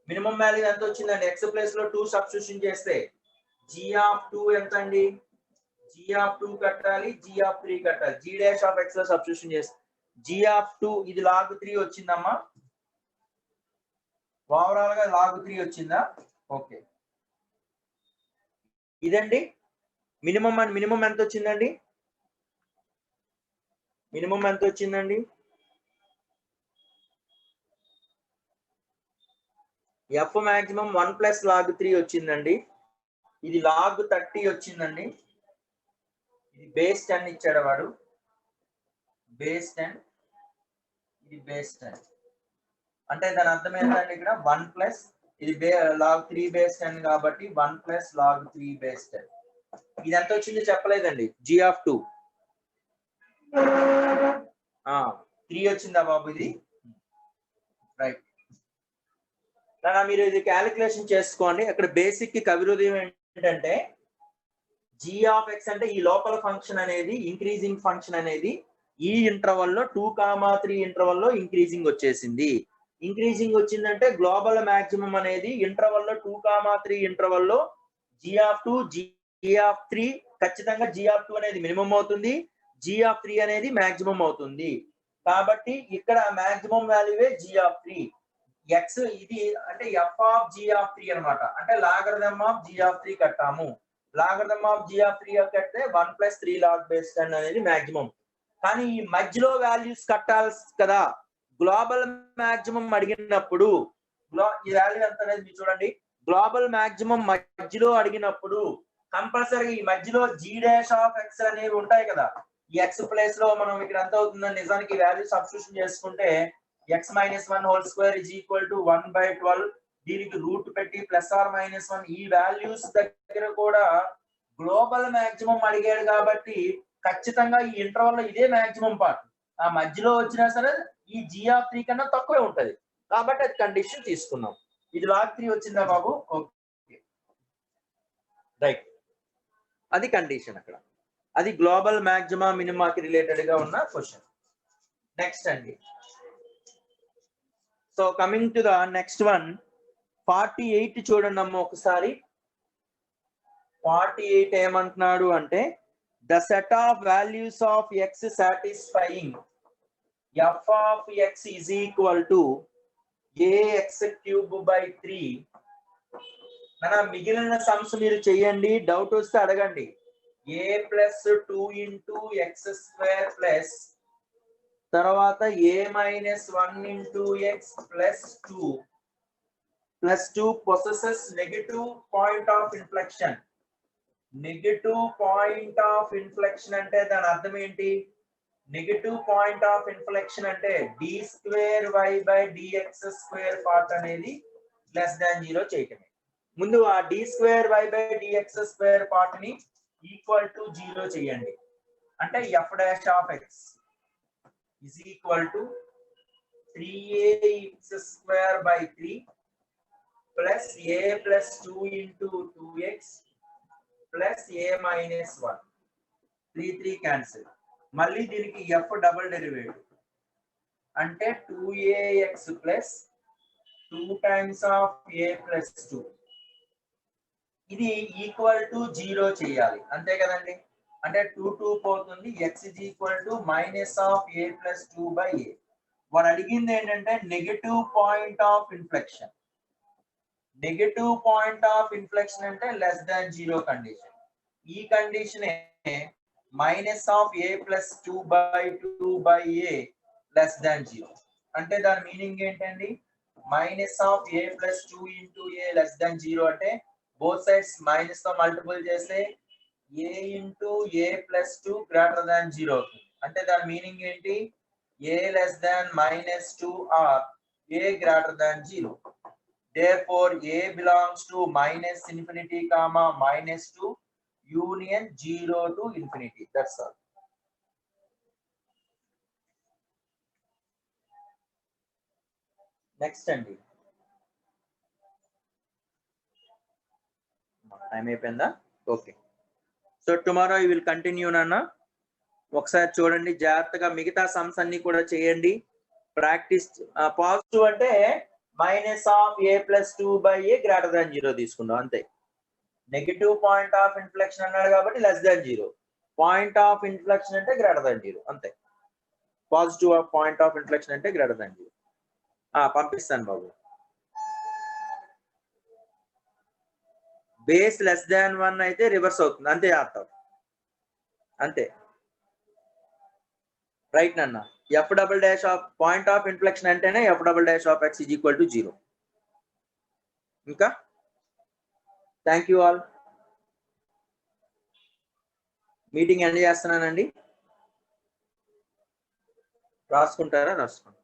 మినిమం వాల్యూ ఎంత వచ్చిందండి? x ప్లేస్ లో 2 సబ్స్టిట్యూషన్ చేస్తే g ఆఫ్ 2 ఎంత అండి? g ఆఫ్ 2 కట్టాలి, g ఆఫ్ 3 కట్టాలి. g'(x) లో సబ్స్టిట్యూషన్ చేస్తే g ఆఫ్ 2 ఇది log 3 వచ్చిందమ్మా. ఓవరాల్ గా log 3 వచ్చిందా? ఓకే, ఇదండి మినిమం. అండ్ మినిమం ఎంత వచ్చిందండి? మినిమం ఎంత వచ్చిందండి? ఎఫ్ మాక్సిమం 1 + log 3 వచ్చిందండి. ఇది log 30 వచ్చిందండి. ఇది బేస్ 10 ఇచ్చాడు వాడు. బేస్ 10, ఇది బేస్ 10 అంటే దాని అర్థం ఏంటంటే ఇక్కడ 1 ప్లస్ ఇది log 3 బేస్ 10 కాబట్టి 1 + log 3 బేస్ 10. ఇది ఎంత వచ్చింది చెప్పలేదండి. g ఆఫ్ 2 3 వచ్చిందా బాబు? ఇది రైట్. మీరు ఇది క్యాలిక్యులేషన్ చేసుకోండి. అక్కడ బేసిక్ కి కవిహృదయం ఏంటంటే g ఆఫ్ x అంటే ఈ లోపల ఫంక్షన్ అనేది ఇంక్రీజింగ్ ఫంక్షన్ అనేది ఈ ఇంటర్వల్ లో 2, 3 ఇంటర్వల్ లో ఇంక్రీజింగ్ వచ్చేసింది. ఇంక్రీజింగ్ వచ్చిందంటే గ్లోబల్ మాక్సిమం అనేది ఇంటర్వల్ లో 2, 3 ఇంటర్వల్ లో g ఆఫ్ 2, g ఆఫ్ 3 ఖచ్చితంగా g ఆఫ్ 2 అనేది మినిమం అవుతుంది, g ఆఫ్ 3 అనేది మాక్సిమం అవుతుంది. కాబట్టి ఇక్కడ మాక్సిమం వాల్యూవే g ఆఫ్ 3. x ఇది అంటే f ఆఫ్ g ఆఫ్ 3 అన్నమాట. అంటే లాగరిథమ్ ఆఫ్ g ఆఫ్ 3 కట్టాము. లాగరిథమ్ ఆఫ్ g ఆఫ్ 3 కడితే 1 + 3 log బేస్ 10 అనేది మాక్సిమం. కానీ ఈ మధ్యలో వాల్యూస్ కట్టాలి కదా. గ్లోబల్ మాక్సిమం అడిగినప్పుడు ఈ వాల్యూ ఎంత అనేది మీరు చూడండి. గ్లోబల్ మాక్సిమం మధ్యలో అడిగినప్పుడు కంపల్సరీ ఈ మధ్యలో g' ఆఫ్ x అనేవి ఉంటాయి కదా. ఈ x ప్లేస్ లో మనం ఇక్కడ ఎంత అవుతుందని నిజానికి వాల్యూ సబ్స్టిట్యూషన్ చేసుకుంటే x - 1 హోల్ స్క్వేర్ = 1/12. దీనికి రూట్ పెట్టి +or-1 ఈ వాల్యూస్ దగ్గర కూడా గ్లోబల్ మాక్సిమం అడిగాడు కాబట్టి ఖచ్చితంగా ఈ ఇంటర్వల్ లో ఇదే మాక్సిమం పార్ట్. ఆ మధ్యలో వచ్చినా సరే ఈ g ఆఫ్ 3 కన్నా తక్కువే ఉంటది కాబట్టి అది కండిషన్ తీసుకున్నాం. ఇది log 3 వచ్చిందా బాబు? Okay, right. అది కండిషన్ అక్కడ. అది గ్లోబల్ మాక్సిమా మినిమాకి రిలేటెడ్ గా ఉన్న క్వశ్చన్. నెక్స్ట్ అండి. So coming to the next one, 48 చూడండి అమ్మ ఒకసారి. 48 ఏమంటున్నాడు అంటే the set of values of X satisfying f of x is equal to ax cube by 3. మన మిగిలిన సమ్స్ మీరు చేయండి, డౌట్ వస్తే అడగండి. a plus 2 into x square plus తర్వాత a minus 1 into x plus 2 possesses negative point of inflection. Negative point of inflection అంటే దాని అర్థం ఏంటి? నెగటివ్ పాయింట్ ఆఫ్ ఇన్ఫ్లెక్షన్ అంటే d square y by d x square part అనేది లెస్ దాన్ 0 చేయటమే. ముందు ఆ d square y by d x square part ని ఈక్వల్ టు 0 చేయండి. అంటే F dash of x is equal to 3ax square by 3 plus a plus 2 into 2x plus a minus 1. 3 cancel. మళ్ళీ దీనికి ఎఫ్ డబుల్ డెరివేటివ్ అంటే 2ax plus 2 times of a plus 2. ఇది ఈక్వల్ టు 0 చేయాలి, అంతే కదండి. అంటే 2 పోతుంది, x is equal to minus of a plus 2 by a. వాడు అడిగింది ఏంటంటే negative point of inflection. Negative point of inflection అంటే లెస్ దాన్ 0 కండిషన్. ఈ condition minus of a plus 2 by 2 by a less than 0. అంటే దాని మీనింగ్ ఏంటండి? Minus of a plus 2 into a less than 0 అంటే బోత్ సైడ్స్ మైనస్ తో మల్టిపుల్ చేస్తే a into a plus 2 greater than 0 అవుతుంది. అంటే దాని మీనింగ్ ఏంటి? a less than minus 2 or a greater than 0. Therefore, a belongs to minus infinity comma minus 2 union 0 to infinity. That's all. Next అండి. టైం అయిపోయిందా? Okay. So tomorrow you will continue నాన్న. ఒకసారి చూడండి జాగ్రత్తగా, మిగతా సమ్స్ అన్ని కూడా చేయండి. ప్రాక్టీస్. పాజిటివ్ అంటే minus of a plus 2 by a greater than 0 తీసుకుందాం, అంతే. నెగటివ్ పాయింట్ ఆఫ్ ఇన్ఫ్లెక్షన్ అన్నాడు కాబట్టి less than 0. Point of inflection అంటే గ్రేటర్ దాన్ 0, అంతే. Positive of point of inflection అంటే గ్రేటర్ దాన్ 0. పంపిస్తాను బాబు. బేస్ లెస్ దాన్ 1 అయితే రివర్స్ అవుతుంది, అంతే అర్థం, అంతే. రైట్ నాన్న. F double dash of point of inflection అంటేనే F double dash of X is equal to 0. ఇంకా thank you all. Meeting end చేస్తున్నానండి. రాసుకుంటారా? రాసుకోండి.